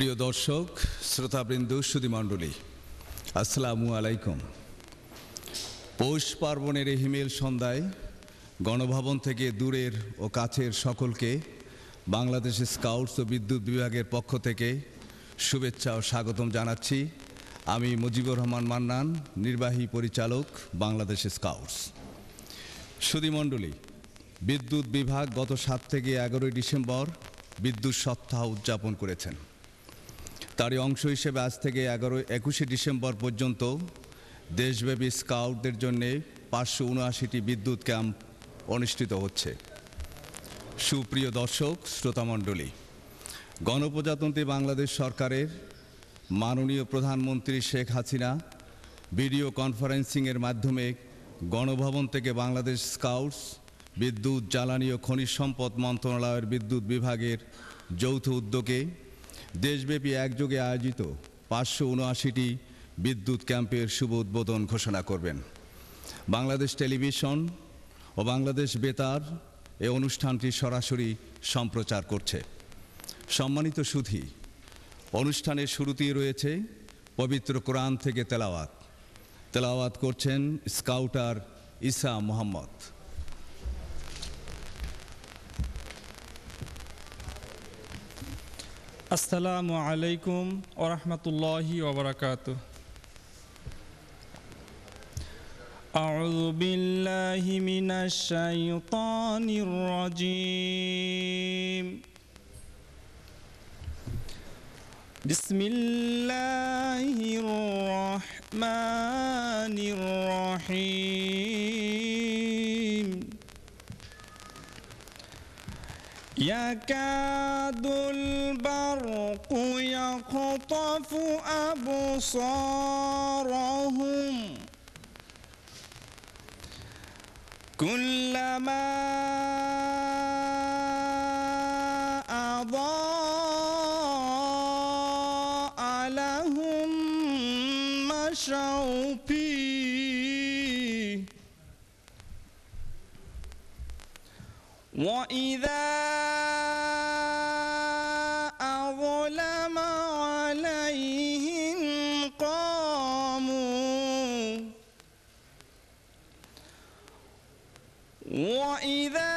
প্রিয় দর্শক, শ্রোতাবৃন্দ, সুধীমণ্ডলী, আসসালামু আলাইকুম। পৌষ পার্বণের এই হিমেল সন্ধ্যায় গণভবন থেকে দূরের ও কাছের সকলকে বাংলাদেশ স্কাউটস ও বিদ্যুৎ বিভাগের পক্ষ থেকে শুভেচ্ছা ও স্বাগতম জানাচ্ছি। আমি মুজিবুর রহমান মান্নান, নির্বাহী পরিচালক, বাংলাদেশ স্কাউটস। সুধীমণ্ডলী, বিদ্যুৎ বিভাগ গত 7 থেকে 11 ডিসেম্বর বিদ্যুৎ সপ্তাহ উদযাপন করেছেন। তারই অংশ হিসেবে আজ থেকে 21শে ডিসেম্বর পর্যন্ত দেশব্যাপী স্কাউটদের জন্য 579টি বিদ্যুৎ ক্যাম্প অনুষ্ঠিত হচ্ছে। সুপ্রিয় দর্শক, শ্রোতামণ্ডলী, গণপ্রজাতন্ত্রী বাংলাদেশ সরকারের মাননীয় প্রধানমন্ত্রী শেখ হাসিনা ভিডিও কনফারেন্সিংয়ের মাধ্যমে গণভবন থেকে বাংলাদেশ স্কাউটস, বিদ্যুৎ, জ্বালানি ও খনিজ সম্পদ মন্ত্রণালয়ের বিদ্যুৎ বিভাগের যৌথ উদ্যোগে দেশব্যাপী একযোগে আয়োজিত 579টি বিদ্যুৎ ক্যাম্পের শুভ উদ্বোধন ঘোষণা করবেন। বাংলাদেশ টেলিভিশন ও বাংলাদেশ বেতার এই অনুষ্ঠানটি সরাসরি সম্প্রচার করছে। সম্মানিত সুধী, অনুষ্ঠানের শুরুতেই রয়েছে পবিত্র কোরআন থেকে তেলাওয়াত করছেন স্কাউটার ঈসা মোহাম্মদ। আসসালামু আলাইকুম ওয়া রাহমাতুল্লাহি ওয়া বারাকাতুহু। আউযু বিল্লাহি মিনাশ শাইতানির রাজীম। বিসমিল্লাহির রাহমানির রাহিম। يكاد البرق يخطف أبصارهم كلما أضاء لهم مشوا فيه وإذا أظلم عليهم قاموا وإذا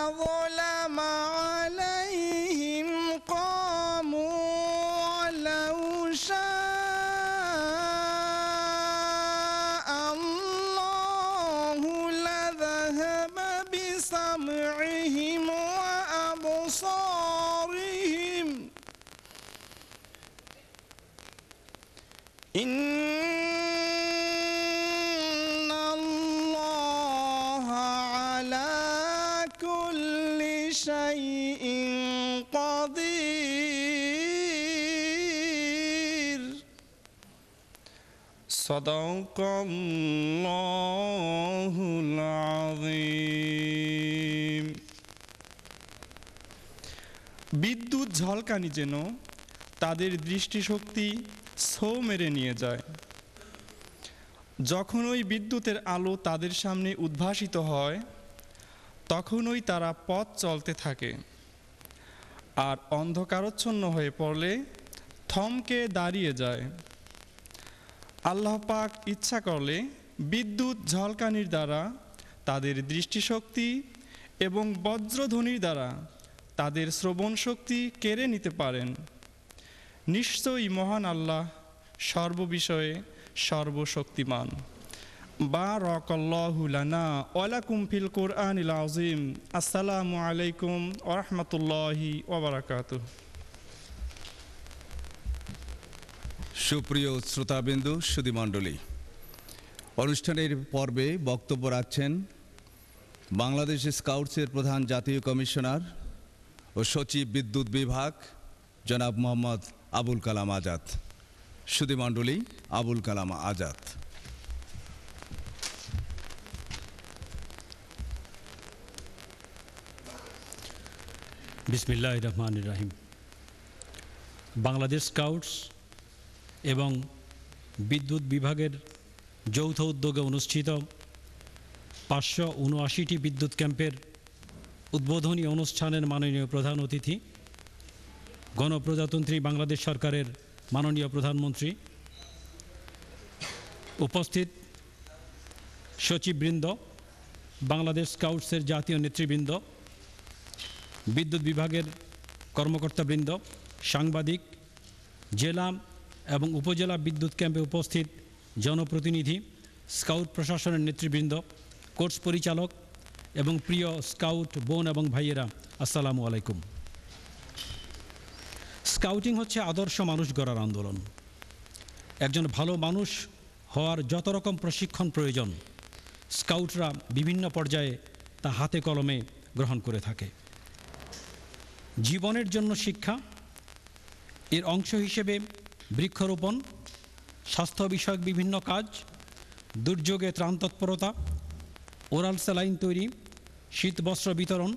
أظلم عليهم قاموا ولو شاء الله لذهب بسمعهم وأبصارهم إن الله على كل شيء قدير صدق الله العظيم। বিদ্যুৎ ঝলকানি যেন তাদের দৃষ্টিশক্তি ছো মেরে নিয়ে যায়। যখন ওই বিদ্যুতের আলো তাদের সামনে উদ্ভাসিত হয়, তখনই তারা পথ চলতে থাকে, আর অন্ধকারচ্ছন্ন হয়ে পড়লে থমকে দাঁড়িয়ে যায়। আল্লাহ পাক ইচ্ছা করলে বিদ্যুৎ ঝলকানির দ্বারা তাদের দৃষ্টিশক্তি এবং বজ্রধ্বনির দ্বারা তাদের শ্রবণ শক্তি কেড়ে নিতে পারেন। নিশ্চয়ই মহান আল্লাহ সর্ববিষয়ে সর্বশক্তিমান। বারাকাল্লাহু লানা ওয়া লাকুম ফিল কুরআনিল আযীম। আসসালামু আলাইকুম ওয়া রাহমাতুল্লাহি ওয়া বারাকাতুহু। সুপ্রিয় শ্রোতাবিন্দু, সুধীমণ্ডলী, অনুষ্ঠানের পর্বে বক্তব্য রাখছেন বাংলাদেশ স্কাউটসের প্রধান জাতীয় কমিশনার ও সচিব, বিদ্যুৎ বিভাগ, জনাব মোহাম্মদ আবুল কালাম আজাদ। সুধীমণ্ডলী, আবুল কালাম আজাদ। বিসমিল্লাহির রহমানির রহিম। বাংলাদেশ স্কাউটস এবং বিদ্যুৎ বিভাগের যৌথ উদ্যোগে অনুষ্ঠিত 579টি বিদ্যুৎ ক্যাম্পের উদ্বোধনী অনুষ্ঠানের মাননীয় প্রধান অতিথি গণপ্রজাতন্ত্রী বাংলাদেশ সরকারের মাননীয় প্রধানমন্ত্রী, উপস্থিত সচিববৃন্দ, বাংলাদেশ স্কাউটসের জাতীয় নেতৃবৃন্দ, বিদ্যুৎ বিভাগের কর্মকর্তাবৃন্দ, সাংবাদিক, জেলা এবং উপজেলা বিদ্যুৎ ক্যাম্পে উপস্থিত জনপ্রতিনিধি, স্কাউট প্রশাসনের নেতৃবৃন্দ, কোর্স পরিচালক এবং প্রিয় স্কাউট বোন এবং ভাইয়েরা, আসসালামু আলাইকুম। স্কাউটিং হচ্ছে আদর্শ মানুষ গড়ার আন্দোলন। একজন ভালো মানুষ হওয়ার যত রকম প্রশিক্ষণ প্রয়োজন, স্কাউটরা বিভিন্ন পর্যায়ে তা হাতে কলমে গ্রহণ করে থাকে। জীবনের জন্য শিক্ষা, এর অংশ হিসেবে বৃক্ষরোপণ, স্বাস্থ্য বিষয়ক বিভিন্ন কাজ, দুর্যোগে ত্রাণ তৎপরতা, ওরাল স্যালাইন তৈরি, শীতবস্ত্র বিতরণ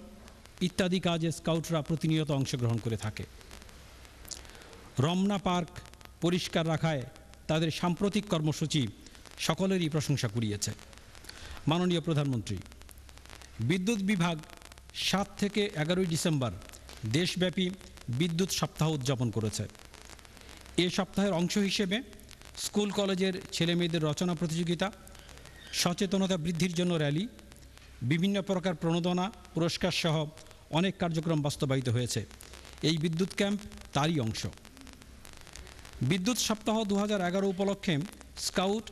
ইত্যাদি কাজে স্কাউটরা প্রতিনিয়ত অংশগ্রহণ করে থাকে। রমনা পার্ক পরিষ্কার রাখায় তাদের সাম্প্রতিক কর্মসূচি সকলেরই প্রশংসা কুড়িয়েছে। মাননীয় প্রধানমন্ত্রী, বিদ্যুৎ বিভাগ 7 থেকে 11 ডিসেম্বর দেশব্যাপী বিদ্যুৎ সপ্তাহ উদযাপন করেছে। এ সপ্তাহের অংশ হিসেবে স্কুল কলেজের ছেলেমেয়েদের রচনা প্রতিযোগিতা, সচেতনতা বৃদ্ধির জন্য র্যালি, বিভিন্ন প্রকার প্রণোদনা, পুরস্কার সহ অনেক কার্যক্রম বাস্তবায়িত হয়েছে। এই বিদ্যুৎ ক্যাম্প তারই অংশ। বিদ্যুৎ সপ্তাহ 2011 উপলক্ষে স্কাউট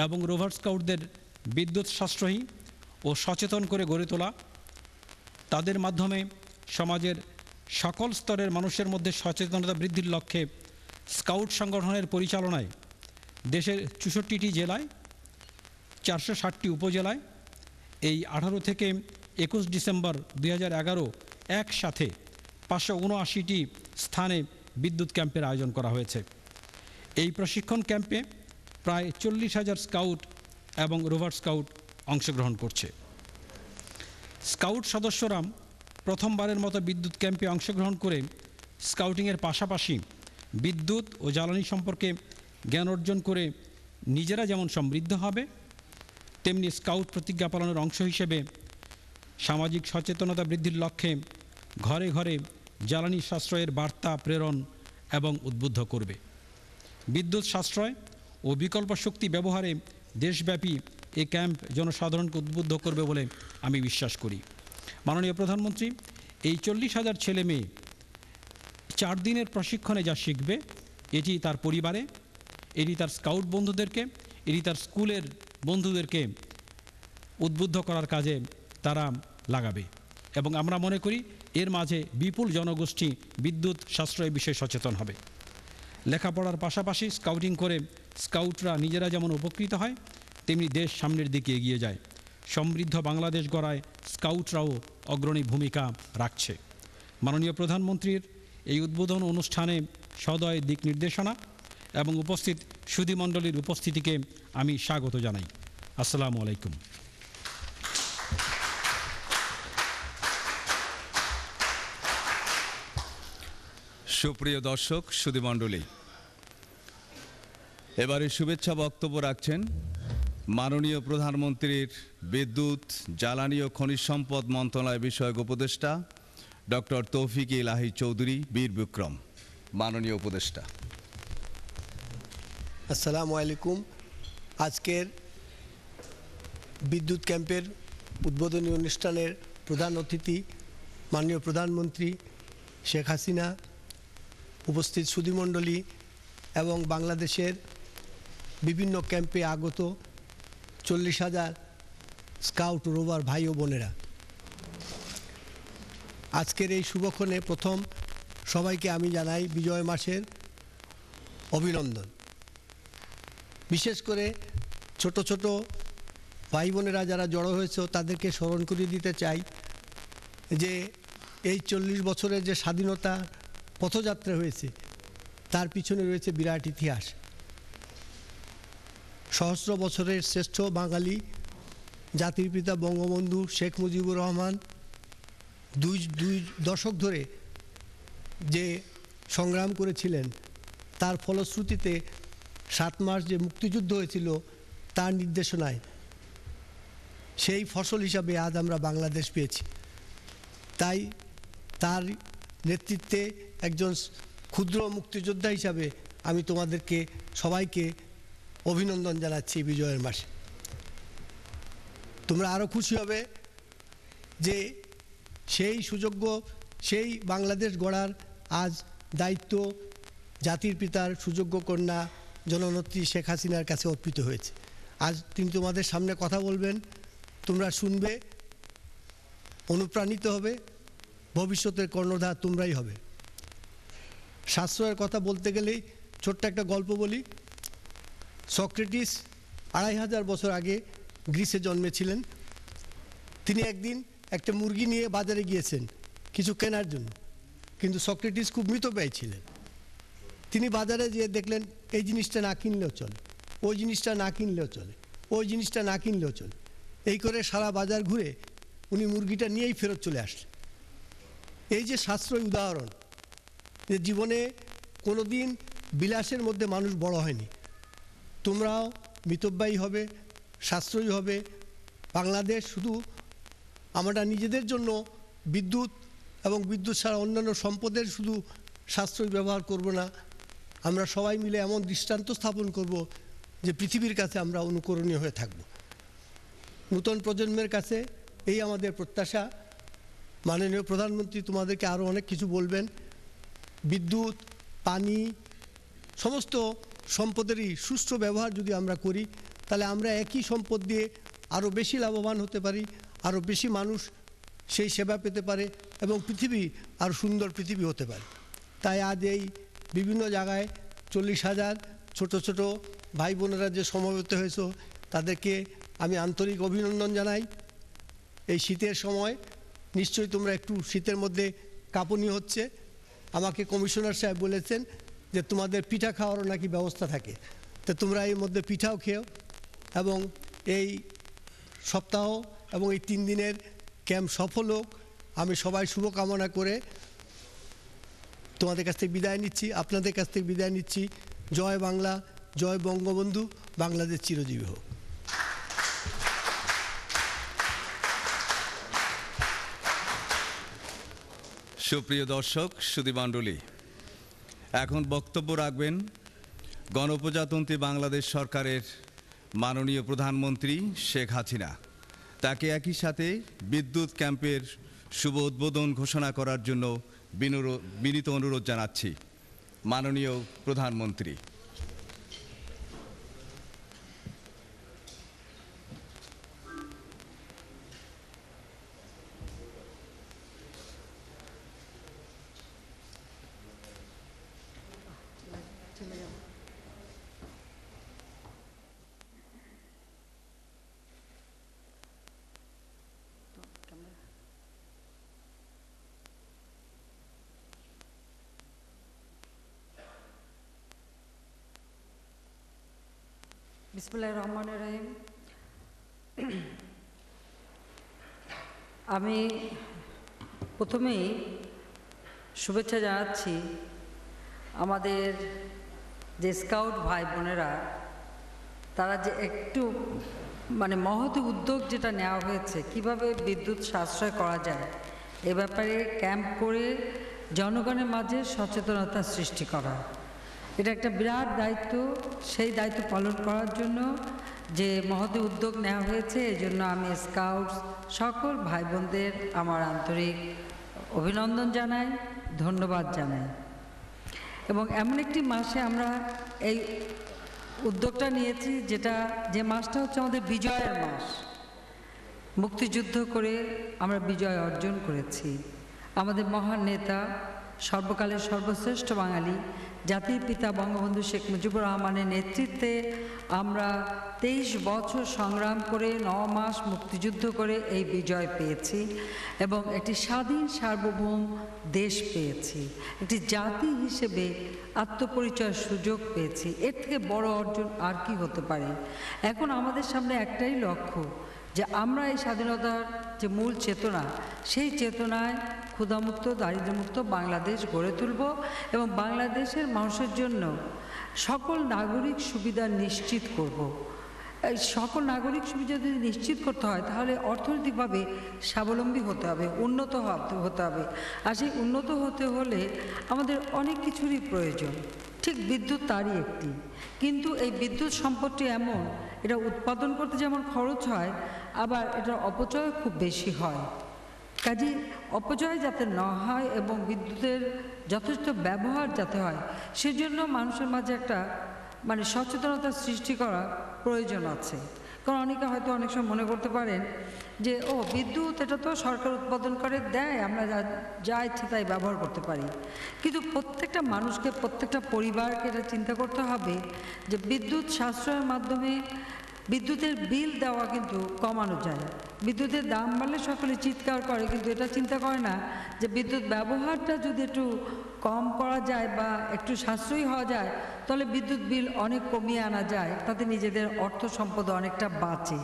এবং রোভার স্কাউটদের বিদ্যুৎ সাশ্রয়ী ও সচেতন করে গড়ে তোলা, তাদের মাধ্যমে সমাজের সকল স্তরের মানুষের মধ্যে সচেতনতা বৃদ্ধির লক্ষ্যে স্কাউট সংগঠনের পরিচালনায় দেশের 64টি জেলায় 460টি উপজেলায় এই 18 থেকে 21 ডিসেম্বর 2011 একসাথে 579টি স্থানে বিদ্যুৎ ক্যাম্পের আয়োজন করা হয়েছে। এই প্রশিক্ষণ ক্যাম্পে প্রায় 40,000 স্কাউট এবং রোভার স্কাউট অংশগ্রহণ করছে। স্কাউট সদস্যরা প্রথমবারের মতো বিদ্যুৎ ক্যাম্পে অংশগ্রহণ করে স্কাউটিংয়ের পাশাপাশি বিদ্যুৎ ও জ্বালানি সম্পর্কে জ্ঞান অর্জন করে নিজেরা যেমন সমৃদ্ধ হবে, তেমনি স্কাউট প্রতিজ্ঞা পালনের অংশ হিসেবে সামাজিক সচেতনতা বৃদ্ধির লক্ষ্যে ঘরে ঘরে জ্বালানি সাশ্রয়ের বার্তা প্রেরণ এবং উদ্বুদ্ধ করবে। বিদ্যুৎ সাশ্রয় ও বিকল্প শক্তি ব্যবহারে দেশব্যাপী এই ক্যাম্প জনসাধারণকে উদ্বুদ্ধ করবে বলে আমি বিশ্বাস করি। মাননীয় প্রধানমন্ত্রী, এই 40,000 ছেলে মেয়ে 4 দিনের প্রশিক্ষণে যা শিখবে, এটি তার পরিবারে, এটি তার স্কাউট বন্ধুদেরকে, এটি তার স্কুলের বন্ধুদেরকে উদ্বুদ্ধ করার কাজে তারা লাগাবে এবং আমরা মনে করি এর মাঝে বিপুল জনগোষ্ঠী বিদ্যুৎ সাশ্রয় বিষয়ে সচেতন হবে। লেখাপড়ার পাশাপাশি স্কাউটিং করে স্কাউটরা নিজেরা যেমন উপকৃত হয়, তেমনি দেশ সামনের দিকে এগিয়ে যায়। সমৃদ্ধ বাংলাদেশ গড়ায় স্কাউটরাও অগ্রণী ভূমিকা রাখছে। মাননীয় প্রধানমন্ত্রীর এই উদ্বোধন অনুষ্ঠানে সদয় দিক নির্দেশনা এবং উপস্থিত সুধীমণ্ডলীর উপস্থিতিকে আমি স্বাগত জানাই। আসসালামু আলাইকুম। সুপ্রিয় দর্শক, সুধীমণ্ডলী, এবারে শুভেচ্ছা বক্তব্য রাখছেন মাননীয় প্রধানমন্ত্রীর বিদ্যুৎ, জ্বালানি ও খনিজ সম্পদ মন্ত্রণালয় বিষয়ক উপদেষ্টা ডক্টর তৌফিক ইলাহি চৌধুরী বীর বিক্রম। মাননীয় উপদেষ্টা। আসসালামু আলাইকুম। আজকের বিদ্যুৎ ক্যাম্পের উদ্বোধনী অনুষ্ঠানের প্রধান অতিথি মাননীয় প্রধানমন্ত্রী শেখ হাসিনা, উপস্থিত সুধীমণ্ডলী এবং বাংলাদেশের বিভিন্ন ক্যাম্পে আগত 40,000 স্কাউট রোভার ভাই ও বোনেরা, আজকের এই শুভক্ষণে প্রথম সবাইকে আমি জানাই বিজয় মাসের অভিনন্দন। বিশেষ করে ছোট ছোট ভাই বোনেরা যারা জড়ো হয়েছে তাদেরকে স্মরণ করিয়ে দিতে চাই যে এই 40 বছরের যে স্বাধীনতা পথযাত্রা হয়েছে তার পিছনে রয়েছে বিরাট ইতিহাস। সহস্র বছরের শ্রেষ্ঠ বাঙালি জাতির পিতা বঙ্গবন্ধু শেখ মুজিবুর রহমান দুই দশক ধরে যে সংগ্রাম করেছিলেন, তার ফলশ্রুতিতে 7 মাস যে মুক্তিযুদ্ধ হয়েছিল তার নির্দেশনায় সেই ফসল হিসাবে আজ আমরা বাংলাদেশ পেয়েছি। তাই তার নেতৃত্বে একজন ক্ষুদ্র মুক্তিযোদ্ধা হিসাবে আমি তোমাদেরকে সবাইকে অভিনন্দন জানাচ্ছি বিজয়ের মাসে। তোমরা আরও খুশি হবে যে সেই সুযোগ্য সেই বাংলাদেশ গড়ার আজ দায়িত্ব জাতির পিতার সুযোগ্য কন্যা জননেত্রী শেখ হাসিনার কাছে অর্পিত হয়েছে। আজ তিনি তোমাদের সামনে কথা বলবেন, তোমরা শুনবে, অনুপ্রাণিত হবে, ভবিষ্যতের কর্ণধার তোমরাই হবে। সাশ্রয়ের কথা বলতে গেলেই ছোট্ট একটা গল্প বলি। সক্রেটিস 2500 বছর আগে গ্রিসে জন্মেছিলেন। তিনি একদিন একটা মুরগি নিয়ে বাজারে গিয়েছেন কিছু কেনার জন্য, কিন্তু সক্রেটিস খুব মিতব্যয়ী ছিলেন। তিনি বাজারে যেয়ে দেখলেন এই জিনিসটা না কিনলেও চলে, ওই জিনিসটা না কিনলেও চলে, ওই জিনিসটা না কিনলেও চলে। এই করে সারা বাজার ঘুরে উনি মুরগিটা নিয়েই ফেরত চলে আসলেন। এই যে সাশ্রয় উদাহরণ, যে জীবনে কোনো দিন বিলাসের মধ্যে মানুষ বড় হয়নি। তোমরাও মিতব্যয়ী হবে, সাশ্রয়ী হবে। বাংলাদেশ শুধু আমরা নিজেদের জন্য বিদ্যুৎ এবং বিদ্যুৎ ছাড়া অন্যান্য সম্পদের শুধু সাশ্রয়ী ব্যবহার করব না, আমরা সবাই মিলে এমন দৃষ্টান্ত স্থাপন করব যে পৃথিবীর কাছে আমরা অনুকরণীয় হয়ে থাকব। নূতন প্রজন্মের কাছে এই আমাদের প্রত্যাশা। মাননীয় প্রধানমন্ত্রী তোমাদেরকে আরও অনেক কিছু বলবেন। বিদ্যুৎ, পানি, সমস্ত সম্পদেরই সুষ্ঠু ব্যবহার যদি আমরা করি, তাহলে আমরা একই সম্পদ দিয়ে আরও বেশি লাভবান হতে পারি, আরও বেশি মানুষ সেই সেবা পেতে পারে এবং পৃথিবী আরও সুন্দর পৃথিবী হতে পারে। তাই আজ এই বিভিন্ন জায়গায় 40,000 ছোট ছোট ভাই বোনেরা যে সমবেত হয়েছে তাদেরকে আমি আন্তরিক অভিনন্দন জানাই। এই শীতের সময় নিশ্চয়ই তোমরা একটু শীতের মধ্যে কাঁপুনি হচ্ছে। আমাকে কমিশনার সাহেব বলেছেন যে তোমাদের পিঠা খাওয়ারও নাকি ব্যবস্থা থাকে, তো তোমরা এর মধ্যে পিঠাও খেও। এবং এই সপ্তাহ এবং এই 3 দিনের ক্যাম্প সফল হোক, আমি সবাই শুভকামনা করে তোমাদের কাছ থেকে বিদায় নিচ্ছি, আপনাদের কাছ থেকে বিদায় নিচ্ছি। জয় বাংলা, জয় বঙ্গবন্ধু, বাংলাদেশ চিরজীবী হোক। সুপ্রিয় দর্শক, সুধীমণ্ডলী, এখন বক্তব্য রাখবেন গণপ্রজাতন্ত্রী বাংলাদেশ সরকারের মাননীয় প্রধানমন্ত্রী শেখ হাসিনা। তাকে একই সাথে বিদ্যুৎ ক্যাম্পের শুভ উদ্বোধন ঘোষণা করার জন্য বিনীত অনুরোধ জানাচ্ছি। মাননীয় প্রধানমন্ত্রী। বিসমিল্লাহির রহমানির রহিম। আমি প্রথমেই শুভেচ্ছা জানাচ্ছি আমাদের যে স্কাউট ভাই বোনেরা, তারা যে একটু মহৎ উদ্যোগ যেটা নেওয়া হয়েছে কিভাবে বিদ্যুৎ সাশ্রয় করা যায় এ ব্যাপারে ক্যাম্প করে জনগণের মাঝে সচেতনতা সৃষ্টি করা, এটা একটা বিরাট দায়িত্ব। সেই দায়িত্ব পালন করার জন্য যে মহৎ উদ্যোগ নেওয়া হয়েছে, এই জন্য আমি স্কাউটস সকল ভাই বোনদের আমার আন্তরিক অভিনন্দন জানাই, ধন্যবাদ জানাই। এবং এমন একটি মাসে আমরা এই উদ্যোগটা নিয়েছি যে মাসটা হচ্ছে আমাদের বিজয়ের মাস। মুক্তিযুদ্ধ করে আমরা বিজয় অর্জন করেছি। আমাদের মহান নেতা, সর্বকালের সর্বশ্রেষ্ঠ বাঙালি জাতির পিতা বঙ্গবন্ধু শেখ মুজিবুর রহমানের নেতৃত্বে আমরা 23 বছর সংগ্রাম করে 9 মাস মুক্তিযুদ্ধ করে এই বিজয় পেয়েছি এবং একটি স্বাধীন সার্বভৌম দেশ পেয়েছি, একটি জাতি হিসেবে আত্মপরিচয়ের সুযোগ পেয়েছি। এর থেকে বড় অর্জন আর কি হতে পারে? এখন আমাদের সামনে একটাই লক্ষ্য, যে আমরা এই স্বাধীনতার যে মূল চেতনা, সেই চেতনায় ক্ষুধামুক্ত, দারিদ্র্যমুক্ত বাংলাদেশ গড়ে তুলব এবং বাংলাদেশের মানুষের জন্য সকল নাগরিক সুবিধা নিশ্চিত করব। এই সকল নাগরিক সুবিধা যদি নিশ্চিত করতে হয় তাহলে অর্থনৈতিকভাবে স্বাবলম্বী হতে হবে, উন্নত হতে হবে। আর সেই উন্নত হতে হলে আমাদের অনেক কিছুরই প্রয়োজন, ঠিক বিদ্যুৎ তারই একটি। কিন্তু এই বিদ্যুৎ সম্পদটি এমন, এটা উৎপাদন করতে যেমন খরচ হয়, আবার এটার অপচয় খুব বেশি হয়। কাজেই অপচয় যাতে না হয় এবং বিদ্যুতের যথেষ্ট ব্যবহার যাতে হয়, সেজন্য মানুষের মাঝে একটা সচেতনতা সৃষ্টি করা প্রয়োজন আছে। কারণ অনেকে হয়তো অনেক সময় মনে করতে পারেন যে বিদ্যুৎ এটা তো সরকার উৎপাদন করে দেয়, আমরা যা ইচ্ছে তাই ব্যবহার করতে পারি। কিন্তু প্রত্যেকটা মানুষকে, প্রত্যেকটা পরিবারকে এটা চিন্তা করতে হবে যে বিদ্যুৎ সাশ্রয়ের মাধ্যমে বিদ্যুতের বিল দেওয়া কিন্তু কমানো যায়। বিদ্যুতের দাম বাড়লে সকলে চিৎকার করে, কিন্তু এটা চিন্তা করে না যে বিদ্যুৎ ব্যবহারটা যদি একটু কম করা যায় বা একটু সাশ্রয়ী হওয়া যায়, তাহলে বিদ্যুৎ বিল অনেক কমিয়ে আনা যায়, তাতে নিজেদের অর্থ সম্পদ অনেকটা বাঁচে।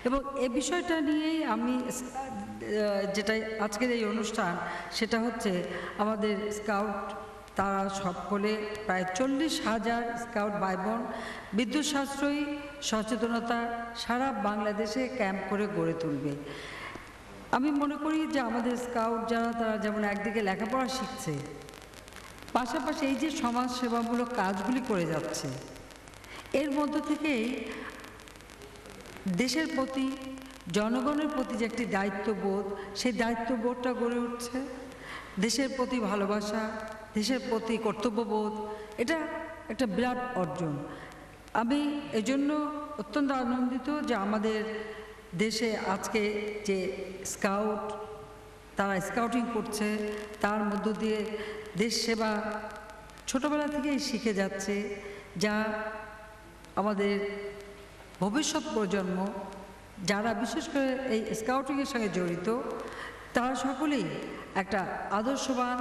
এবং এ বিষয়টা নিয়েই আমি যেটা আজকের এই অনুষ্ঠান, সেটা হচ্ছে আমাদের স্কাউট, তারা সকলে প্রায় 40,000 স্কাউট ভাই বোন বিদ্যুৎ সাশ্রয়ী সচেতনতা সারা বাংলাদেশে ক্যাম্প করে গড়ে তুলবে। আমি মনে করি যে আমাদের স্কাউট যারা, তারা যেমন একদিকে লেখাপড়া শিখছে, পাশাপাশি এই যে সমাজ সেবামূলক কাজগুলি করে যাচ্ছে, এর মধ্য থেকেই দেশের প্রতি, জনগণের প্রতি যে একটি দায়িত্ববোধ, সেই দায়িত্ববোধটা গড়ে উঠছে। দেশের প্রতি ভালোবাসা, দেশের প্রতি কর্তব্যবোধ, এটা একটা বিরাট অর্জন। আমি এজন্য অত্যন্ত আনন্দিত যে আমাদের দেশে আজকে যে স্কাউট, তারা স্কাউটিং করছে, তার মধ্য দিয়ে দেশ সেবা ছোটোবেলা থেকেই শিখে যাচ্ছে, যা আমাদের ভবিষ্যৎ প্রজন্ম যারা বিশেষ করে এই স্কাউটিংয়ের সঙ্গে জড়িত, তারা সকলেই একটা আদর্শবান,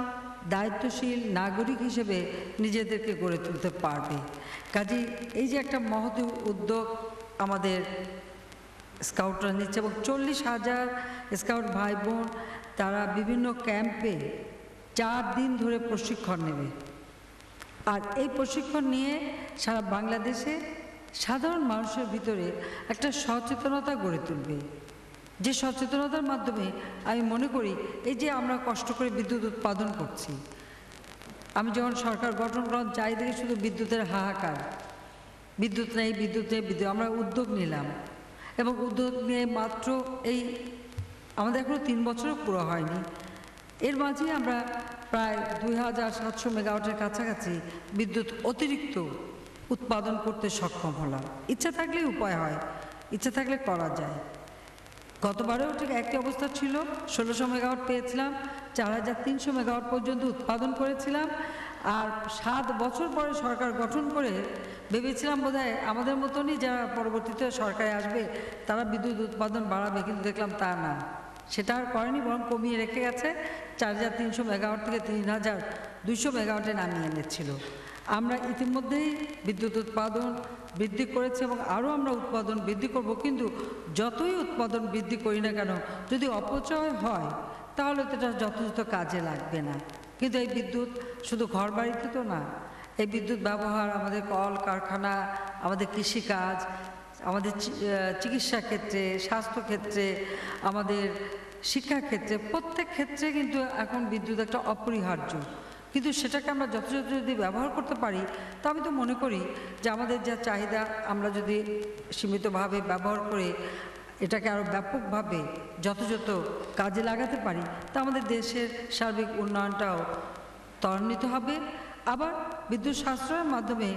দায়িত্বশীল নাগরিক হিসেবে নিজেদেরকে গড়ে তুলতে পারবে। কাজেই এই যে একটা মহৎ উদ্যোগ আমাদের স্কাউটরা নিচ্ছে, এবং 40,000 স্কাউট ভাই বোন তারা বিভিন্ন ক্যাম্পে 4 দিন ধরে প্রশিক্ষণ নেবে। আর এই প্রশিক্ষণ নিয়ে সারা বাংলাদেশে সাধারণ মানুষের ভিতরে একটা সচেতনতা গড়ে তুলবে, যে সচেতনতার মাধ্যমে আমি মনে করি এই যে আমরা কষ্ট করে বিদ্যুৎ উৎপাদন করছি, আমি যখন সরকার গঠন করলাম চারিদিকে শুধু বিদ্যুতের হাহাকার, বিদ্যুৎ নেই, বিদ্যুৎ নেই, বিদ্যুৎ। আমরা উদ্যোগ নিলাম এবং উদ্যোগ নিয়ে মাত্র এই আমাদের এখনও 3 বছরও পুরো হয়নি, এর মাঝে আমরা প্রায় 2700 মেগাওয়াটের কাছাকাছি বিদ্যুৎ অতিরিক্ত উৎপাদন করতে সক্ষম হলাম। ইচ্ছা থাকলে উপায় হয়, ইচ্ছা থাকলে করা যায়। গতবারেও ঠিক একই অবস্থা ছিল, 1600 মেগাওয়াট পেয়েছিলাম, 4300 মেগাওয়াট পর্যন্ত উৎপাদন করেছিলাম। আর 7 বছর পরে সরকার গঠন করে ভেবেছিলাম বোধহয় আমাদের মতনই যারা পরবর্তীতে সরকারে আসবে তারা বিদ্যুৎ উৎপাদন বাড়াবে, কিন্তু দেখলাম তা না, সেটা আর করেনি, বরং কমিয়ে রেখে গেছে। 4300 মেগাওয়াট থেকে 3200 মেগাওয়াটে নামিয়ে এনেছিল। আমরা ইতিমধ্যেই বিদ্যুৎ উৎপাদন বৃদ্ধি করেছি এবং আরও আমরা উৎপাদন বৃদ্ধি করব। কিন্তু যতই উৎপাদন বৃদ্ধি করি না কেন, যদি অপচয় হয় তাহলে তো এটা যথাযথ কাজে লাগবে না। কিন্তু এই বিদ্যুৎ শুধু ঘর বাড়িতে তো না, এই বিদ্যুৎ ব্যবহার আমাদের কল কারখানা, আমাদের কৃষিকাজ, আমাদের চিকিৎসা ক্ষেত্রে, স্বাস্থ্যক্ষেত্রে, আমাদের শিক্ষাক্ষেত্রে, প্রত্যেক ক্ষেত্রে কিন্তু এখন বিদ্যুৎ একটা অপরিহার্য। কিন্তু সেটাকে আমরা যথাযথ যদি ব্যবহার করতে পারি, তা আমি তো মনে করি যে আমাদের যা চাহিদা আমরা যদি সীমিতভাবে ব্যবহার করে এটাকে আরও ব্যাপকভাবে যথাযথ কাজে লাগাতে পারি, তা আমাদের দেশের সার্বিক উন্নয়নটাও ত্বরান্বিত হবে। আবার বিদ্যুৎ সাশ্রয়ের মাধ্যমে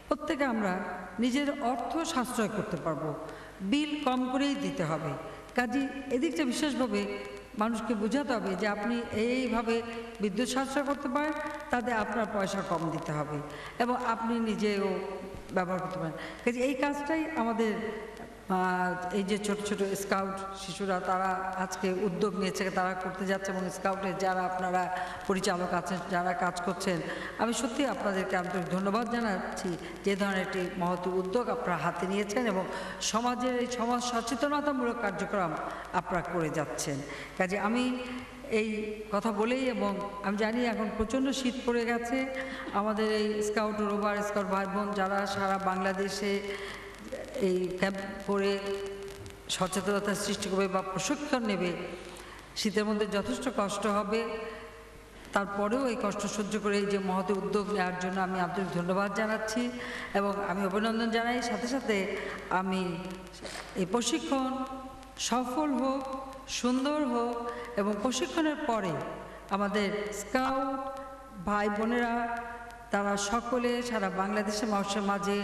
প্রত্যেকে আমরা নিজের অর্থ সাশ্রয় করতে পারবো, বিল কম করেই দিতে হবে। কাজেই এদিকটা বিশেষভাবে মানুষকে বোঝাতে হবে যে আপনি এইভাবে বিদ্যুৎ সাশ্রয় করতে পারেন, তাতে আপনার পয়সা কম দিতে হবে এবং আপনি নিজেও ব্যবহার করতে পারেন। কাজে এই কাজটাই আমাদের এই যে ছোট ছোট স্কাউট শিশুরা তারা আজকে উদ্যোগ নিয়েছে, তারা করতে যাচ্ছে। এবং স্কাউটের যারা আপনারা পরিচালক আছেন, যারা কাজ করছেন, আমি সত্যি আপনাদেরকে আন্তরিক ধন্যবাদ জানাচ্ছি যে ধরনের একটি মহৎ উদ্যোগ আপনারা হাতে নিয়েছেন এবং সমাজের এই সমাজ সচেতনতামূলক কার্যক্রম আপনারা করে যাচ্ছেন। কাজে আমি এই কথা বলেই, এবং আমি জানি এখন প্রচণ্ড শীত পড়ে গেছে, আমাদের এই স্কাউট রোভার স্কাউট ভাই বোন যারা সারা বাংলাদেশে এই ক্যাম্প করে সচেতনতা সৃষ্টি করবে বা প্রশিক্ষণ নেবে, শীতের মধ্যে যথেষ্ট কষ্ট হবে, তারপরেও এই কষ্ট সহ্য করে এই যে মহৎ উদ্যোগ নেওয়ার জন্য আমি আন্তরিক ধন্যবাদ জানাচ্ছি এবং আমি অভিনন্দন জানাই। সাথে সাথে আমি এই প্রশিক্ষণ সফল হোক, সুন্দর হোক এবং প্রশিক্ষণের পরে আমাদের স্কাউট ভাই বোনেরা তারা সকলে সারা বাংলাদেশের মানুষের মাঝে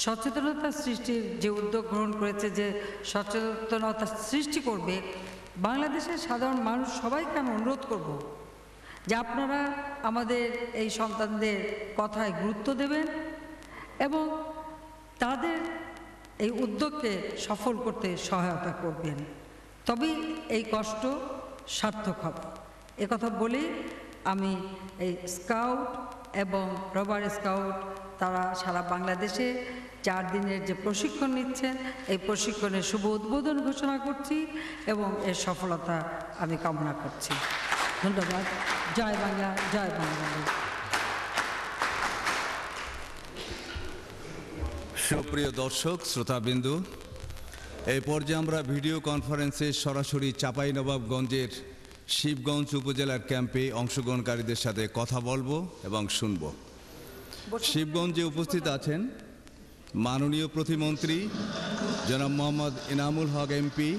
সচেতনতা সৃষ্টির যে উদ্যোগ গ্রহণ করেছে, যে সচেতনতা সৃষ্টি করবে, বাংলাদেশের সাধারণ মানুষ সবাইকে আমি অনুরোধ করব যে আপনারা আমাদের এই সন্তানদের কথায় গুরুত্ব দেবেন এবং তাদের এই উদ্যোগকে সফল করতে সহায়তা করবেন, তবেই এই কষ্ট সার্থক হবে। একথা বলেই আমি এই স্কাউট এবং রবার স্কাউট তারা সারা বাংলাদেশে 4 দিনের যে প্রশিক্ষণ নিচ্ছেন, এই প্রশিক্ষণের শুভ উদ্বোধন ঘোষণা করছি এবং এর সফলতা আমি কামনা করছি। ধন্যবাদ। জয় বাংলা, জয় বাংলাদেশ। সুপ্রিয় দর্শক শ্রোতাবিন্দু, এই পর্যায়ে আমরা ভিডিও কনফারেন্সে সরাসরি চাঁপাইনবাবগঞ্জের শিবগঞ্জ উপজেলার ক্যাম্পে অংশগ্রহণকারীদের সাথে কথা বলবো এবং শুনবো। শিবগঞ্জে উপস্থিত আছেন মাননীয় প্রতিমন্ত্রী জনাব মোহাম্মদ ইনামুল হক এমপি।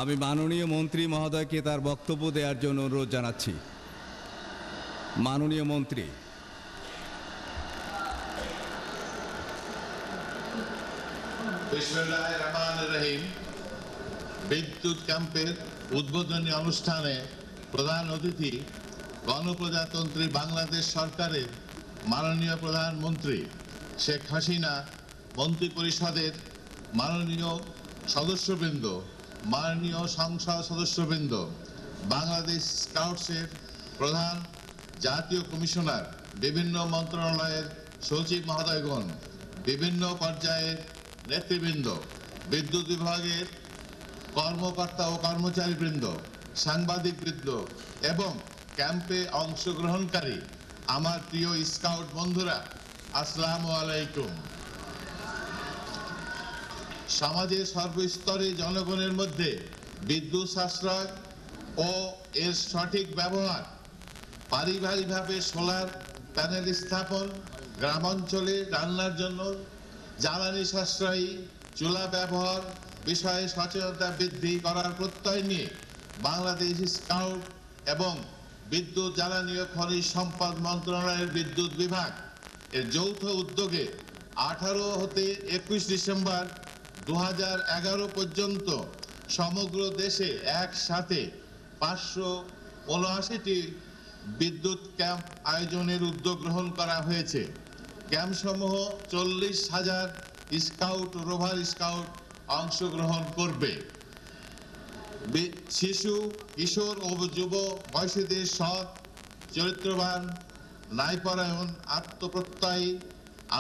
আমি মাননীয় মন্ত্রী মহোদয়কে তার বক্তব্য দেওয়ার জন্য অনুরোধ জানাচ্ছি। মাননীয় মন্ত্রী। বিসমিল্লাহির রহমানির রহিম। বিদ্যুৎ ক্যাম্পের উদ্বোধনী অনুষ্ঠানে প্রধান অতিথি গণপ্রজাতন্ত্রী বাংলাদেশ সরকারের মাননীয় প্রধানমন্ত্রী শেখ হাসিনা, মন্ত্রিপরিষদের মাননীয় সদস্যবৃন্দ, মাননীয় সংসদ সদস্যবৃন্দ, বাংলাদেশ স্কাউটসের প্রধান, জাতীয় কমিশনার, বিভিন্ন মন্ত্রণালয়ের সচিব মহোদয়গণ, বিভিন্ন পর্যায়ের নেতৃবৃন্দ, বিদ্যুৎ বিভাগের কর্মকর্তা ও কর্মচারীবৃন্দ, সাংবাদিকবৃন্দ এবং ক্যাম্পে অংশগ্রহণকারী আমার প্রিয় স্কাউট বন্ধুরা, আসসালামু আলাইকুম। সমাজের সর্বস্তরে জনগণের মধ্যে বিদ্যুৎ সাশ্রয় ও এর সঠিক ব্যবহার, পারিবারিকভাবে সোলার প্যানেল স্থাপন, গ্রামাঞ্চলে রান্নার জন্য জ্বালানি সাশ্রয়ী চুলা ব্যবহার বিষয়ে সচেতনতা বৃদ্ধি করার প্রত্যয় নিয়ে বাংলাদেশ স্কাউট এবং বিদ্যুৎ জ্বালানি ও খনিজ সম্পদ মন্ত্রণালয়ের বিদ্যুৎ বিভাগ এর যৌথ উদ্যোগে 18 হতে 21 ডিসেম্বর 2011 পর্যন্ত সমগ্র দেশে একসাথে 579টি বিদ্যুৎ ক্যাম্প আয়োজনের উদ্যোগ গ্রহণ করা হয়েছে। ক্যাম্পসমূহ 40,000 স্কাউট ও রোভার স্কাউট অংশগ্রহণ করবে। শিশু, কিশোর ও যুব বয়সীদের সৎ, চরিত্রবান, ন্যায়পরায়ণ, আত্মপ্রত্যয়ী,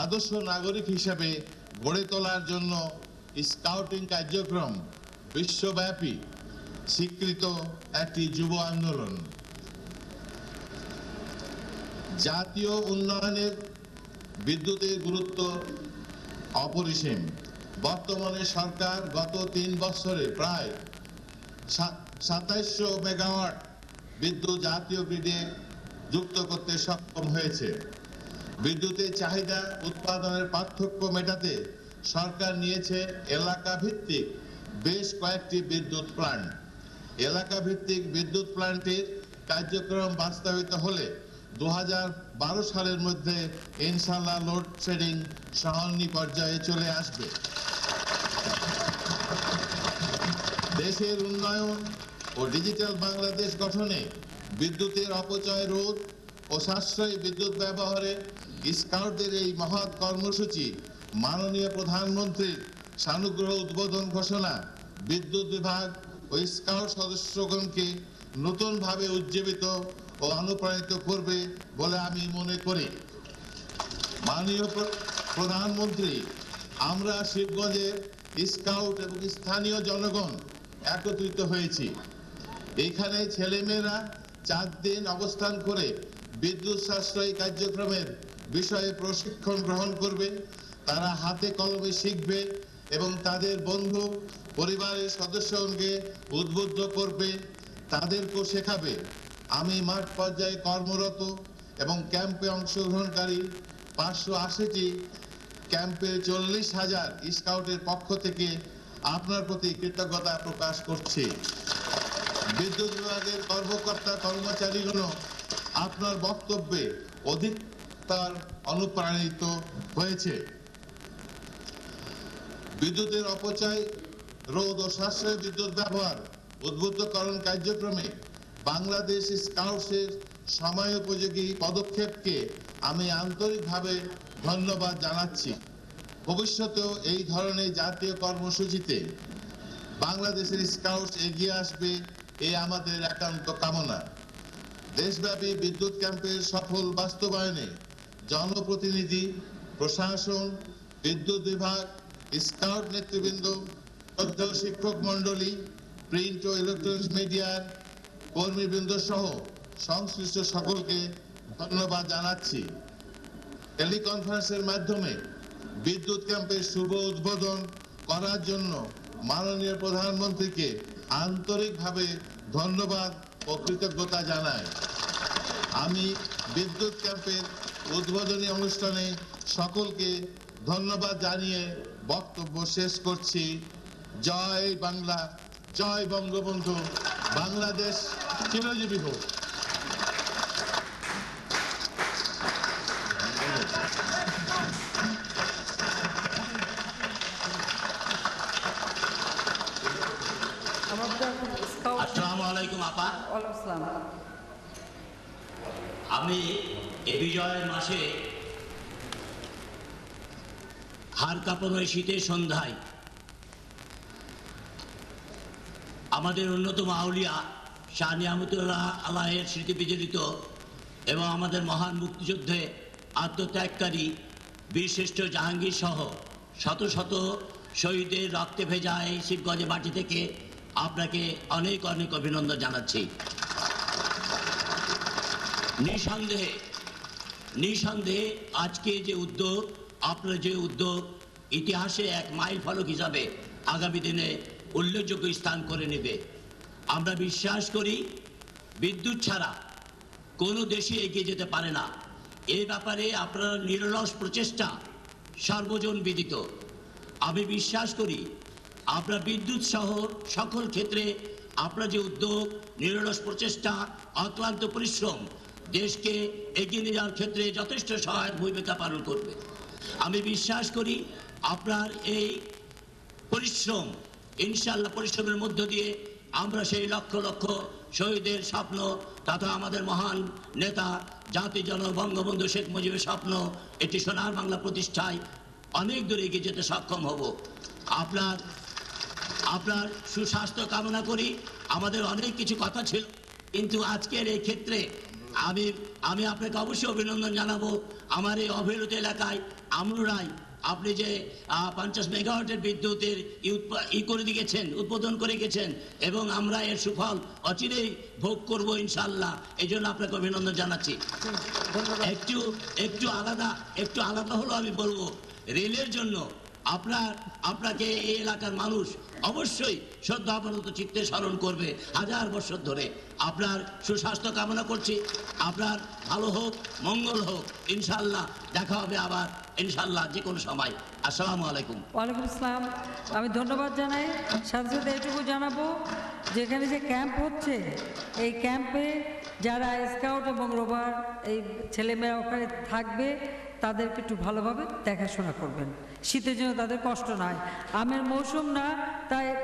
আদর্শ নাগরিক হিসেবে গড়ে তোলার জন্য স্কাউটিং কার্যক্রম বিশ্বব্যাপী স্বীকৃত একটি যুব আন্দোলন। জাতীয় উন্নয়নের বিদ্যুতের গুরুত্ব অপরিসীম। বর্তমানে সরকার গত 3 বছরে প্রায় 2700 মেগাওয়াট বিদ্যুৎ জাতীয় গ্রিডে যুক্ত করতে সক্ষম হয়েছে। বিদ্যুতের চাহিদা উৎপাদনের পার্থক্য মেটাতে সরকার নিয়েছে এলাকা ভিত্তিক বেশ কয়েকটি বিদ্যুৎ প্ল্যান্ট। এলাকা ভিত্তিক বিদ্যুৎ প্ল্যান্টের কার্যক্রম বাস্তবায়িত হলে 2012 সালের মধ্যে ইনশাআল্লাহ লোডশেডিং সহনীয় পর্যায়ে চলে আসবে। দেশের উন্নয়ন ও ডিজিটাল বাংলাদেশ গঠনে বিদ্যুতের অপচয় রোধ ও সাশ্রয়ী বিদ্যুৎ ব্যবহারে স্কাউটদের এই মহৎ কর্মসূচি মাননীয় প্রধানমন্ত্রীর সানুগ্রহ উদ্বোধন ঘোষণা বিদ্যুৎ বিভাগ ও স্কাউট সদস্যগণকে নতুনভাবে উজ্জীবিত ও অনুপ্রাণিত করবে বলে আমি মনে করি। মাননীয় প্রধানমন্ত্রী, আমরা শিবগঞ্জের স্কাউট এবং স্থানীয় জনগণ একত্রিত হয়েছি। এখানে ছেলেমেয়েরা 4 দিন অবস্থান করে বিদ্যুৎ সাশ্রয়ী কার্যক্রমের বিষয়ে প্রশিক্ষণ গ্রহণ করবে, তারা হাতে কলমে শিখবে এবং তাদের বন্ধু পরিবারের সদস্যকে উদ্বুদ্ধ করবে, তাদেরকেও শেখাবে। আমি মাঠ পর্যায়ে কর্মরত এবং ক্যাম্পে অংশগ্রহণকারী 580টি ক্যাম্পের 40,000 স্কাউটের পক্ষ থেকে আপনার প্রতি কৃতজ্ঞতা প্রকাশ করছি। বিদ্যুৎ বিভাগের কর্মকর্তা কর্মচারীগণ আপনার বক্তব্যে অধিকতর অনুপ্রাণিত হয়েছে। বিদ্যুতের অপচয় রোধ ও সাশ্রয় বিদ্যুৎ ব্যবহার উদ্বুদ্ধকরণ কার্যক্রমে বাংলাদেশ স্কাউটসের সময়োপযোগী পদক্ষেপকে আমি আন্তরিকভাবে ধন্যবাদ জানাচ্ছি। ভবিষ্যতেও এই ধরনের জাতীয় কর্মসূচিতে বাংলাদেশের স্কাউটস এগিয়ে আসবে, এ আমাদের একান্ত কামনা। দেশব্যাপী বিদ্যুৎ ক্যাম্পের সফল বাস্তবায়নে জনপ্রতিনিধি, প্রশাসন, বিদ্যুৎ বিভাগ, স্কাউট নেতৃবৃন্দ, শিক্ষক মন্ডলী, প্রিন্ট ও ইলেকট্রনিক্স মিডিয়ার কর্মীবৃন্দ সহ সংশ্লিষ্ট সকলকে ধন্যবাদ জানাচ্ছি। টেলিকনফারেন্সের মাধ্যমে বিদ্যুৎ ক্যাম্পের শুভ উদ্বোধন করার জন্য মাননীয় প্রধানমন্ত্রীকে আন্তরিকভাবে ধন্যবাদ ও কৃতজ্ঞতা জানাই। আমি বিদ্যুৎ ক্যাম্পের উদ্বোধনী অনুষ্ঠানে সকলকে ধন্যবাদ জানিয়ে বক্তব্য শেষ করছি। জয় বাংলা, জয় বঙ্গবন্ধু, বাংলাদেশ চিরজীবী হোক। আসসালামু আলাইকুম আপা। ওয়ালাইকুম আসসালাম। আমি এই বিজয়ের মাসে হাড় কাঁপানো শীতের সন্ধ্যায় আমাদের অন্যতম আউলিয়া শাহ নিয়ামতুল্লাহ আলাহের স্মৃতি বিজড়িত এবং আমাদের মহান মুক্তিযুদ্ধে আত্মত্যাগকারী বীরশ্রেষ্ঠ জাহাঙ্গীর সহ শত শত শহীদের রক্তে ভেজা এই শিবগঞ্জের মাটি থেকে আপনাকে অনেক অনেক অভিনন্দন জানাচ্ছি। নিঃসন্দেহে আজকে যে উদ্যোগ, আপনার যে উদ্যোগ ইতিহাসে এক মাইল ফলক হিসাবে আগামী দিনে উল্লেখযোগ্য স্থান করে নেবে। আমরা বিশ্বাস করি বিদ্যুৎ ছাড়া কোনো দেশে এগিয়ে যেতে পারে না। এই ব্যাপারে আপনার নিরলস প্রচেষ্টা সর্বজন বিদিত। আমি বিশ্বাস করি আপনার বিদ্যুৎ সহ সকল ক্ষেত্রে আপনার যে উদ্যোগ, নিরলস প্রচেষ্টা, অক্লান্ত পরিশ্রম দেশকে এগিয়ে নিয়ে যাওয়ার ক্ষেত্রে যথেষ্ট সহায়ক ভূমিকা পালন করবে। আমি বিশ্বাস করি আপনার এই পরিশ্রম, ইনশাআল্লাহ পরিশ্রমের মধ্য দিয়ে আমরা সেই লক্ষ লক্ষ শহীদের স্বপ্ন তথা আমাদের মহান নেতা জাতির জনক বঙ্গবন্ধু শেখ মুজিবের স্বপ্ন একটি সোনার বাংলা প্রতিষ্ঠায় অনেক দূরে এগিয়ে যেতে সক্ষম হব। আপনার সুস্বাস্থ্য কামনা করি। আমাদের অনেক কিছু কথা ছিল, কিন্তু আজকের এই ক্ষেত্রে আমি আপনাকে অবশ্যই অভিনন্দন জানাবো। আমার এই অবহেলিত এলাকায় আমরাই আপনি যে 50 মেগাওয়াটের বিদ্যুতের করে দিয়েছেন, উদ্বোধন করে গেছেন এবং আমরা এর সুফল অচিরেই ভোগ করব ইনশাআল্লাহ। এই জন্য আপনাকে অভিনন্দন জানাচ্ছি। একটু আলাদা হলো আমি বলবো, রেলের জন্য আপনাকে এই এলাকার মানুষ অবশ্যই শ্রদ্ধাবনত চিত্তে স্মরণ করবে হাজার বছর ধরে। আপনার সুস্বাস্থ্য কামনা করছি। আপনার ভালো হোক, মঙ্গল হোক। ইনশাআল্লাহ দেখা হবে আবার ইনশাআল্লাহ যে কোনো সময়। আসসালামু আলাইকুম। ওয়ালাইকুম আসসালাম। আমি ধন্যবাদ জানাই। সাথে সাথে এটুকু জানাবো, যেখানে যে ক্যাম্প হচ্ছে এই ক্যাম্পে যারা স্কাউট এবং রোভার এই ছেলেমেয়েরা ওখানে থাকবে তাদেরকে একটু ভালোভাবে দেখাশোনা করবেন, শীতের জন্য তাদের কষ্ট না হয়। আমের মৌসুম না,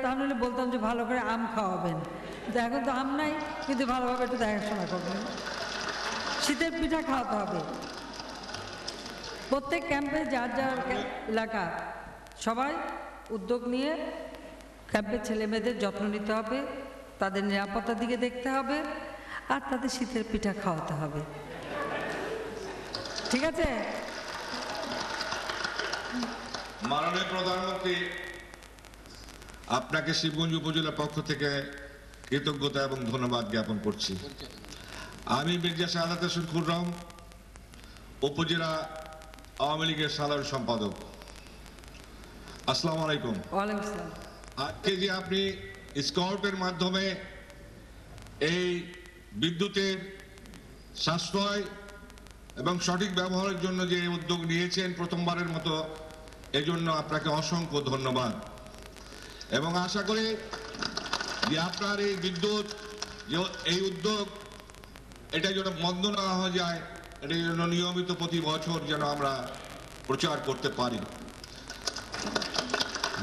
তাহলে বলতাম যে ভালো করে আম খাওয়াবেন, কিন্তু এখন তো আম নাই, কিন্তু ভালোভাবে একটু দেখাশোনা করবেন। শীতের পিঠা খাওয়াতে হবে। প্রত্যেক ক্যাম্পে যার যার এলাকা সবাই উদ্যোগ নিয়ে ক্যাম্পের ছেলেমেয়েদের যত্ন নিতে হবে, তাদের নিরাপত্তার দিকে দেখতে হবে, আর তাদের শীতের পিঠা খাওয়াতে হবে। ঠিক আছে? মাননীয় প্রধানমন্ত্রী, আপনাকে শিবগঞ্জ উপজেলার পক্ষ থেকে কৃতজ্ঞতা এবং ধন্যবাদ জ্ঞাপন করছি। আমি মির্জা শাহাদাত হোসেন খুররম, উপজেলা আওয়ামী লীগের সাধারণ সম্পাদক। আসসালামু আলাইকুম। ওয়ালাইকুম আসসালাম। আজকে যে আপনি স্কাউটের মাধ্যমে এই বিদ্যুতের সাশ্রয় এবং সঠিক ব্যবহারের জন্য যে উদ্যোগ নিয়েছেন প্রথমবারের মতো, এজন্য আপনাকে অসংখ্য ধন্যবাদ। এবং আশা করি যে আপনার এই বিদ্যুৎ এই উদ্যোগ এটা যেন বন্ধ না হয়ে যায়, এটা যেন নিয়মিত প্রতি বছর যেন আমরা প্রচার করতে পারি।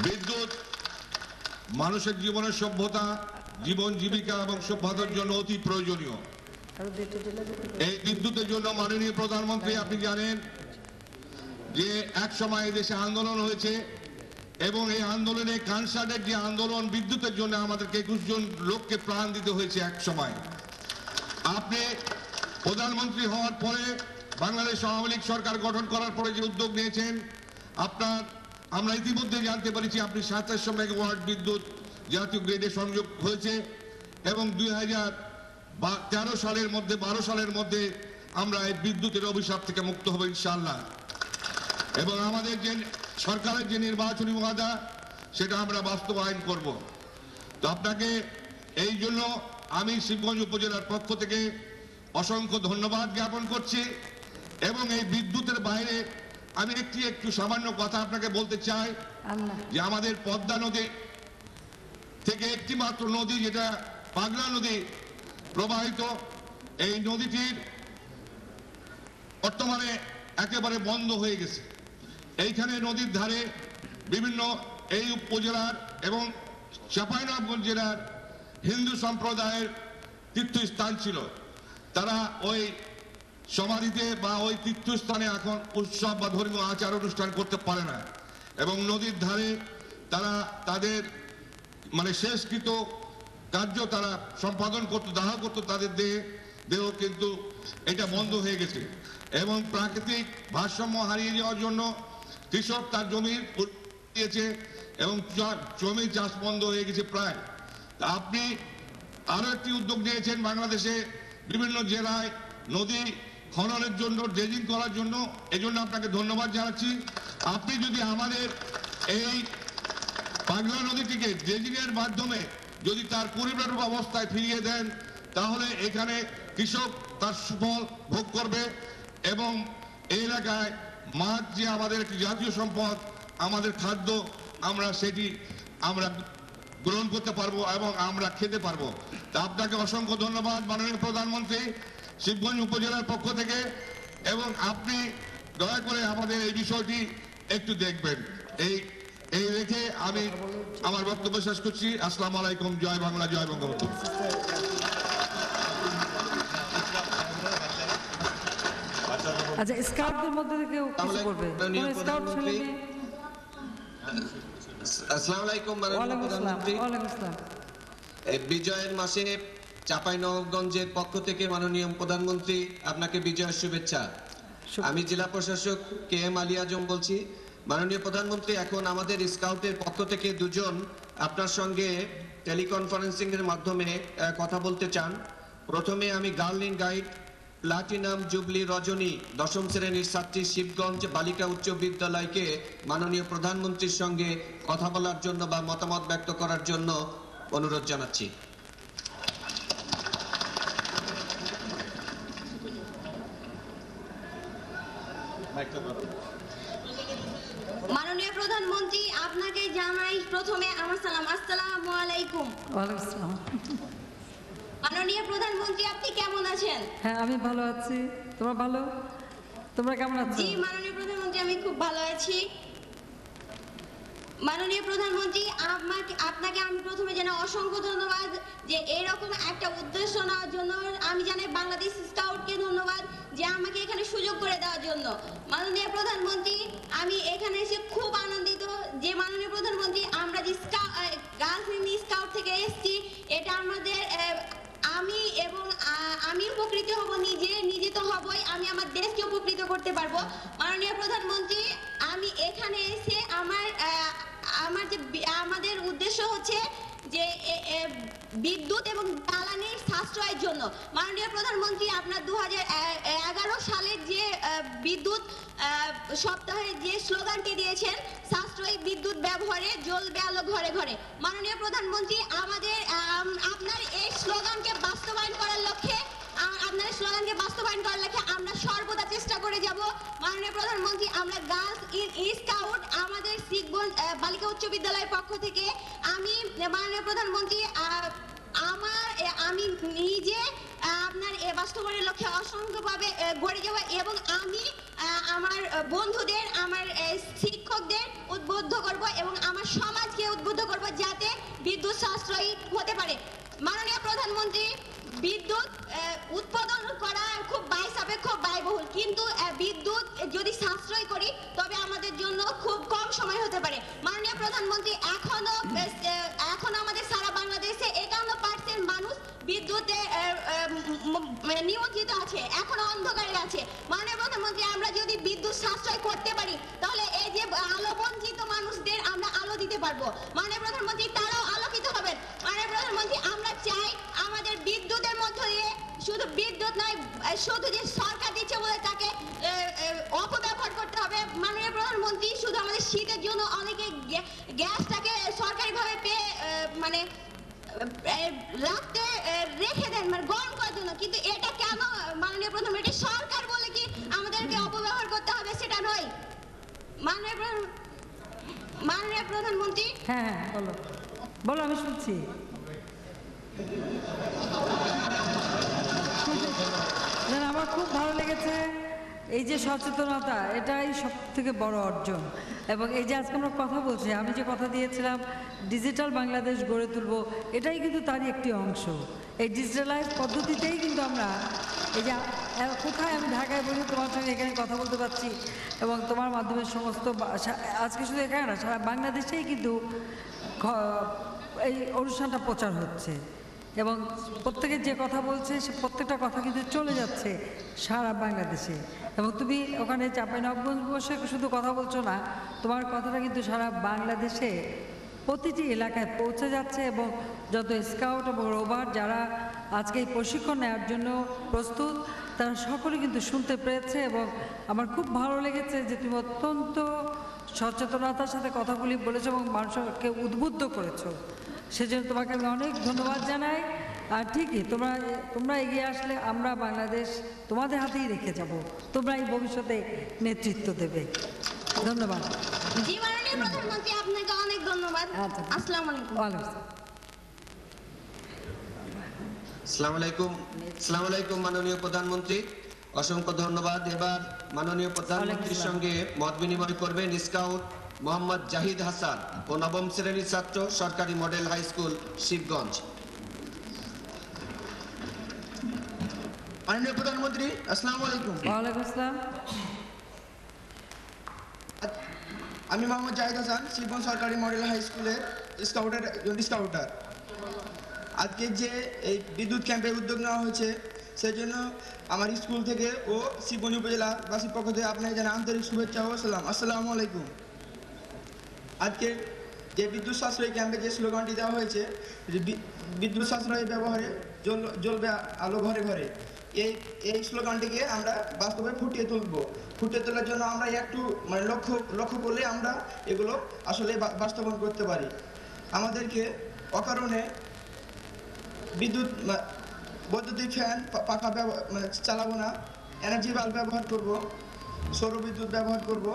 বিদ্যুৎ মানুষের জীবনের সভ্যতা, জীবন জীবিকা এবং সভ্যতার জন্য অতি প্রয়োজনীয়। এই বিদ্যুতের জন্য মাননীয় প্রধানমন্ত্রী, আপনি জানেন যে এক সময় দেশে আন্দোলন হয়েছে এবং এই আন্দোলনে কানসার্টের যে আন্দোলন বিদ্যুতের জন্য আমাদেরকে 21 জন লোককে প্রাণ দিতে হয়েছে এক সময়। আপনি প্রধানমন্ত্রী হওয়ার পরে বাংলাদেশ আওয়ামী লীগ সরকার গঠন করার পরে যে উদ্যোগ নিয়েছেন, আমরা ইতিমধ্যে জানতে পেরেছি আপনি 2700 মেগাওয়াট বিদ্যুৎ জাতীয় গ্রিডে সংযোগ হয়েছে এবং 2013 সালের মধ্যে 12 সালের মধ্যে আমরা এই বিদ্যুতের অভিশাপ থেকে মুক্ত হব ইনশাআল্লাহ। এবং আমাদের যে সরকারের যে নির্বাচনী ওয়াদা, সেটা আমরা বাস্তবায়ন করব। তো আপনাকে এই জন্য আমি শিবগঞ্জ উপজেলার পক্ষ থেকে অসংখ্য ধন্যবাদ জ্ঞাপন করছি। এবং এই বিদ্যুতের বাইরে আমি একটু সামান্য কথা আপনাকে বলতে চাই যে আমাদের পদ্মা নদী থেকে একটি মাত্র নদী, যেটা পাগলা নদী প্রবাহিত, এই নদীটির বর্তমানে একেবারে বন্ধ হয়ে গেছে। এইখানে নদীর ধারে বিভিন্ন এই উপজেলার এবং চাঁপাইনবাবগঞ্জ জেলার হিন্দু সম্প্রদায়ের তীর্থস্থান ছিল। তারা ওই সমাধিতে বা ওই তীর্থস্থানে এখন উৎসব বা ধর্মীয় আচার অনুষ্ঠান করতে পারে না এবং নদীর ধারে তারা তাদের শেষকৃত কার্য তারা সম্পাদন করতো, দাহ করতো তাদের দেহ, কিন্তু এটা বন্ধ হয়ে গেছে। এবং প্রাকৃতিক ভারসাম্য হারিয়ে যাওয়ার জন্য কৃষক তার জমি দিয়েছে এবং জমি চাষ বন্ধ হয়ে গেছে প্রায়। আপনি আরো একটি উদ্যোগ নিয়েছেন বাংলাদেশে বিভিন্ন জেলায় নদী খননের জন্য, ড্রেজিং করার জন্য, এজন্য আপনাকে ধন্যবাদ জানাচ্ছি। আপনি যদি আমাদের এই পাগলা নদীটিকে ড্রেজিং এর মাধ্যমে যদি তার পরিপূর্ণ অবস্থায় ফিরিয়ে দেন, তাহলে এখানে কৃষক তার সুফল ভোগ করবে এবং এই এলাকায় মাছ যে আমাদের একটি জাতীয় সম্পদ, আমাদের খাদ্য, সেটি আমরা গ্রহণ করতে পারবো এবং আমরা খেতে পারবো। তা আপনাকে অসংখ্য ধন্যবাদ মাননীয় প্রধানমন্ত্রী, শিবগঞ্জ উপজেলার পক্ষ থেকে। এবং আপনি দয়া করে আমাদের এই বিষয়টি একটু দেখবেন। এই রেখে আমি আমার বক্তব্য শেষ করছি। আসসালামু আলাইকুম। জয় বাংলা, জয় বঙ্গবন্ধু। আচ্ছা, স্কাউটদের মধ্যে থেকে কিছু বলবে? কোন স্কাউট ছেলে মেয়ে? আসসালামু আলাইকুম মাননীয় প্রধানমন্ত্রী। ওয়ালাইকুম আসসালাম। এই বিজয়ের মাসে চাঁপাইনবাবগঞ্জের পক্ষ থেকে মাননীয় প্রধানমন্ত্রী আপনাকে বিজয়ের শুভেচ্ছা। আমি জেলা প্রশাসক KM আলী আজম বলছি। মাননীয় প্রধানমন্ত্রী, এখন আমাদের স্কাউটের পক্ষ থেকে 2 জন আপনার সঙ্গে টেলিকনফারেন্সিং এর মাধ্যমে কথা বলতে চান। প্রথমে আমি girl in guide Platinum Jubilee Rajani 10ম শ্রেণীর ছাত্রী শিবগঞ্জ বালিকা উচ্চ বিদ্যালয়কে মাননীয় প্রধানমন্ত্রীর সঙ্গে কথা বলার জন্য বা মতামত ব্যক্ত করার জন্য অনুরোধ জানাচ্ছি। মাননীয় প্রধানমন্ত্রী, আপনাকে জানাই প্রথমে আমার সালাম। আসসালামু আলাইকুম। ওয়ালাইকুম আসসালাম। মাননীয় প্রধানমন্ত্রী, আপনি কেমন আছেন? হ্যাঁ, আমি ভালো আছি। তোমরা কেমন আছো? জি মাননীয় প্রধানমন্ত্রী, আমি খুব ভালো আছি। মাননীয় প্রধানমন্ত্রী, আপনাকে আমি প্রথমে জানাই অসংখ্য ধন্যবাদ যে এরকম একটা উদ্দেশ্য নেওয়ার জন্য। আমি জানাই বাংলাদেশ স্কাউটকে ধন্যবাদ যে আমাকে এখানে সুযোগ করে দেওয়ার জন্য। মাননীয় প্রধানমন্ত্রী, আমি এখানে এসে খুব আনন্দিত যে মাননীয় প্রধানমন্ত্রী আমরা যে গার্লস ইন স্কাউট থেকে এসেছি, এটা আমাদের আমি উপকৃত হব, নিজে তো হবই, আমি আমার দেশকে উপকৃত করতে পারবো। মাননীয় প্রধানমন্ত্রী, আমি এখানে এসে আমাদের উদ্দেশ্য হচ্ছে যে বিদ্যুৎ এবং জ্বালানির সাশ্রয়ের জন্য। মাননীয় প্রধানমন্ত্রী, আপনার 2011 সালের যে বিদ্যুৎ সপ্তাহে যে স্লোগানটি দিয়েছেন, সাশ্রয়ী বিদ্যুৎ ব্যবহারে জ্বলবে আলো ঘরে ঘরে। মাননীয় প্রধানমন্ত্রী, আমাদের আপনার এই স্লোগানকে বাস্তবায়ন করার লক্ষ্যে আমরা সর্বদা চেষ্টা করে যাব। মাননীয় প্রধানমন্ত্রী, আমরা গার্লস ইন স্কাউট আমাদের শিখগঞ্জ বালিকা উচ্চ বিদ্যালয়ের পক্ষ থেকে আমি মাননীয় প্রধানমন্ত্রী আমি নিজে আপনার এ বাস্তবায়নের লক্ষ্যে অসংখ্যভাবে গড়ে যাব এবং আমি আমার বন্ধুদের, আমার শিক্ষকদের উদ্বুদ্ধ করব এবং আমার সমাজকে উদ্বুদ্ধ করব যাতে বিদ্যুৎ সাশ্রয়ী হতে পারে। মাননীয় প্রধানমন্ত্রী, বিদ্যুৎ উৎপাদন করা খুব ব্যয় সাপেক্ষ, ব্যয়বহুল, কিন্তু বিদ্যুৎ যদি সাশ্রয় করি তবে আমাদের জন্য খুব কম সময় হতে পারে। মাননীয় প্রধানমন্ত্রী, এখনো আমাদের সারা বাংলাদেশে 51% মানুষ বিদ্যুতে নিমজ্জিত আছে, এখনো অন্ধকারে আছে। মাননীয় প্রধানমন্ত্রী, আমরা যদি বিদ্যুৎ সাশ্রয় করতে পারি তাহলে এই যে আলো বঞ্চিত মানুষদের আমরা আলো দিতে পারবো। মাননীয় প্রধানমন্ত্রী, তারাও আলোকিত হবেন। মাননীয় প্রধানমন্ত্রী, আমরা চাই আমাদের বিদ্যুতের মধ্য দিয়ে শুধু বিদ্যুৎ নয়, শুধু যে সরকার দিচ্ছে বলে তাকে অপব্যবহার করতে হবে। মাননীয় প্রধানমন্ত্রী, শুধু আমাদের শীতের জন্য অনেকে গ্যাসটাকে সরকারিভাবে পেয়ে মানে রাখতে রেখে দেন, মানে গরম করার জন্য, কিন্তু এটা কেন মাননীয় প্রধানমন্ত্রী? সরকার বলে কি আমাদেরকে অপব্যবহার করতে হবে? সেটা নয়। মাননীয় প্রধানমন্ত্রী, হ্যাঁ বলো বলো, আমি শুনছি। আমার খুব ভালো লেগেছে এই যে সচেতনতা, এটাই সব থেকে বড় অর্জন। এবং এই যে আজকে আমরা কথা বলছি, আমি যে কথা দিয়েছিলাম ডিজিটাল বাংলাদেশ গড়ে তুলব, এটাই কিন্তু তারই একটি অংশ। এই ডিজিটালাইজ পদ্ধতিতেই কিন্তু আমরা এই যে কোথায় আমি ঢাকায় বসে তোমার সঙ্গে এখানে কথা বলতে পারছি এবং তোমার মাধ্যমে সমস্ত আজকে শুধু এখানে না, সারা বাংলাদেশেই কিন্তু এই অনুষ্ঠানটা প্রচার হচ্ছে এবং প্রত্যেকে যে কথা বলছে সে প্রত্যেকটা কথা কিন্তু চলে যাচ্ছে সারা বাংলাদেশে। এবং তুমি ওখানে চাঁপাইনবাবগঞ্জ বসে শুধু কথা বলছো না, তোমার কথাটা কিন্তু সারা বাংলাদেশে প্রতিটি এলাকায় পৌঁছে যাচ্ছে এবং যত স্কাউট এবং রোভার যারা আজকে এই প্রশিক্ষণ নেওয়ার জন্য প্রস্তুত, তারা সকলে কিন্তু শুনতে পেরেছে। এবং আমার খুব ভালো লেগেছে যে তুমি অত্যন্ত সচেতনতার সাথে কথাগুলি বলেছো এবং মানুষকে উদ্বুদ্ধ করেছো, সেজন্য তোমাকে আমি অনেক ধন্যবাদ জানাই। আর ঠিকই তোমরা এগিয়ে আসলে আমরা বাংলাদেশ তোমাদের হাতেই রেখে যাব, তোমরা এই ভবিষ্যতে নেতৃত্ব দেবে। ধন্যবাদ। জি মাননীয় প্রধানমন্ত্রী, আপনাকে অনেক ধন্যবাদ। আসসালামু আলাইকুম। আসসালামু আলাইকুম। আসসালামু আলাইকুম মাননীয় প্রধানমন্ত্রী, অসংখ্য ধন্যবাদ। এবার মাননীয় প্রধানমন্ত্রীর সঙ্গে মত বিনিময় করবেন স্কাউট মোহাম্মদ জাহিদ হাসান ও নবম শ্রেণীর ছাত্র, সরকারি মডেল হাই স্কুল, শিবগঞ্জ। মাননীয় প্রধানমন্ত্রী, আসসালামু আলাইকুম। ওয়ালাইকুম আসসালাম। আমি মোহাম্মদ জাহিদ হাসান, শিবগঞ্জ সরকারি মডেল হাই স্কুলের স্কাউটার। আজকে যে এই বিদ্যুৎ ক্যাম্পের উদ্যোগ নেওয়া হয়েছে, সেই জন্য আমার স্কুল থেকে ও শিবগঞ্জ উপজেলাবাসীর পক্ষ থেকে আপনাকে জানাই আন্তরিক শুভেচ্ছা ও সালাম। আসসালামু আলাইকুম। আজকে যে বিদ্যুৎ সাশ্রয়ী ক্যাম্পে যে স্লোগানটি দেওয়া হয়েছে, বিদ্যুৎ সাশ্রয়ী ব্যবহারে জ্বলবে আলো ঘরে ঘরে, এই স্লোগানটিকে আমরা বাস্তবে ফুটিয়ে তোলার জন্য আমরা একটু মানে লক্ষ্য করলে আমরা এগুলো আসলে বাস্তবায়ন করতে পারি। আমাদেরকে অকারণে বৈদ্যুতিক ফ্যান, পাখা চালাবো না, এনার্জি বাল্ব ব্যবহার করব, সৌর বিদ্যুৎ ব্যবহার করব।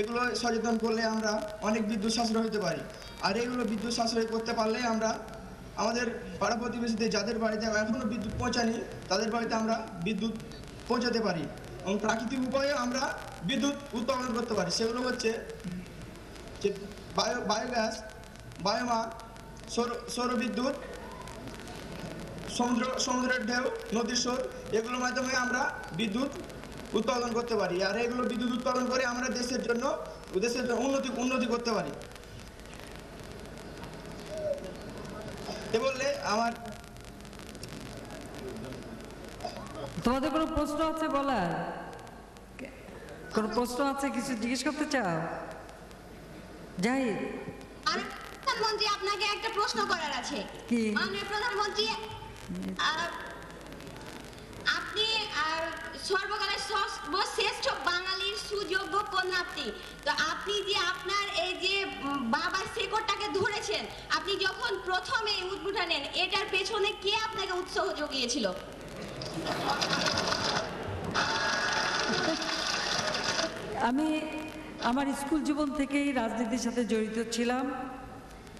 এগুলো সচেতন করলে আমরা অনেক বিদ্যুৎ সাশ্রয় হতে পারি। আর এগুলো বিদ্যুৎ সাশ্রয় করতে পারলে আমরা আমাদের পাড়া প্রতিবেশীদের যাদের বাড়িতে এখনও বিদ্যুৎ পৌঁছায়নি, তাদের বাড়িতে আমরা বিদ্যুৎ পৌঁছাতে পারি এবং প্রাকৃতিক উপায়ে আমরা বিদ্যুৎ উৎপাদন করতে পারি। সেগুলো হচ্ছে যে বায়োগ্যাস, বায়োমাস, সৌর বিদ্যুৎ, সমুদ্রের ঢেউ, নদীর স্রোত, এগুলোর মাধ্যমে আমরা বিদ্যুৎ উৎপাদন করতে পারি। আর এগুলো বিদ্যুৎ উৎপাদন করে আমরা দেশের জন্য উন্নতি করতে পারি। এ বললে আমার তোমাদের কোনো প্রশ্ন আছে বলার? কোনো প্রশ্ন আছে, কিছু জিজ্ঞেস করতে চাও? জাহিদ। প্রধানমন্ত্রী, আপনাকে একটা প্রশ্ন করার আছে। কি? মাননীয় প্রধানমন্ত্রী, আপনি সর্বকালের সর্বশ্রেষ্ঠ বাঙালির সুযোগ্য না আপনি। তো আপনি যে আপনার এই যে বাবার শেকড়টাকে ধরেছেন, আপনি যখন প্রথমে এই উদ্বোধন নেন, এটার পেছনে কে আপনাকে উৎসাহ জুগিয়েছিল? আমি আমার স্কুল জীবন থেকেই রাজনীতির সাথে জড়িত ছিলাম,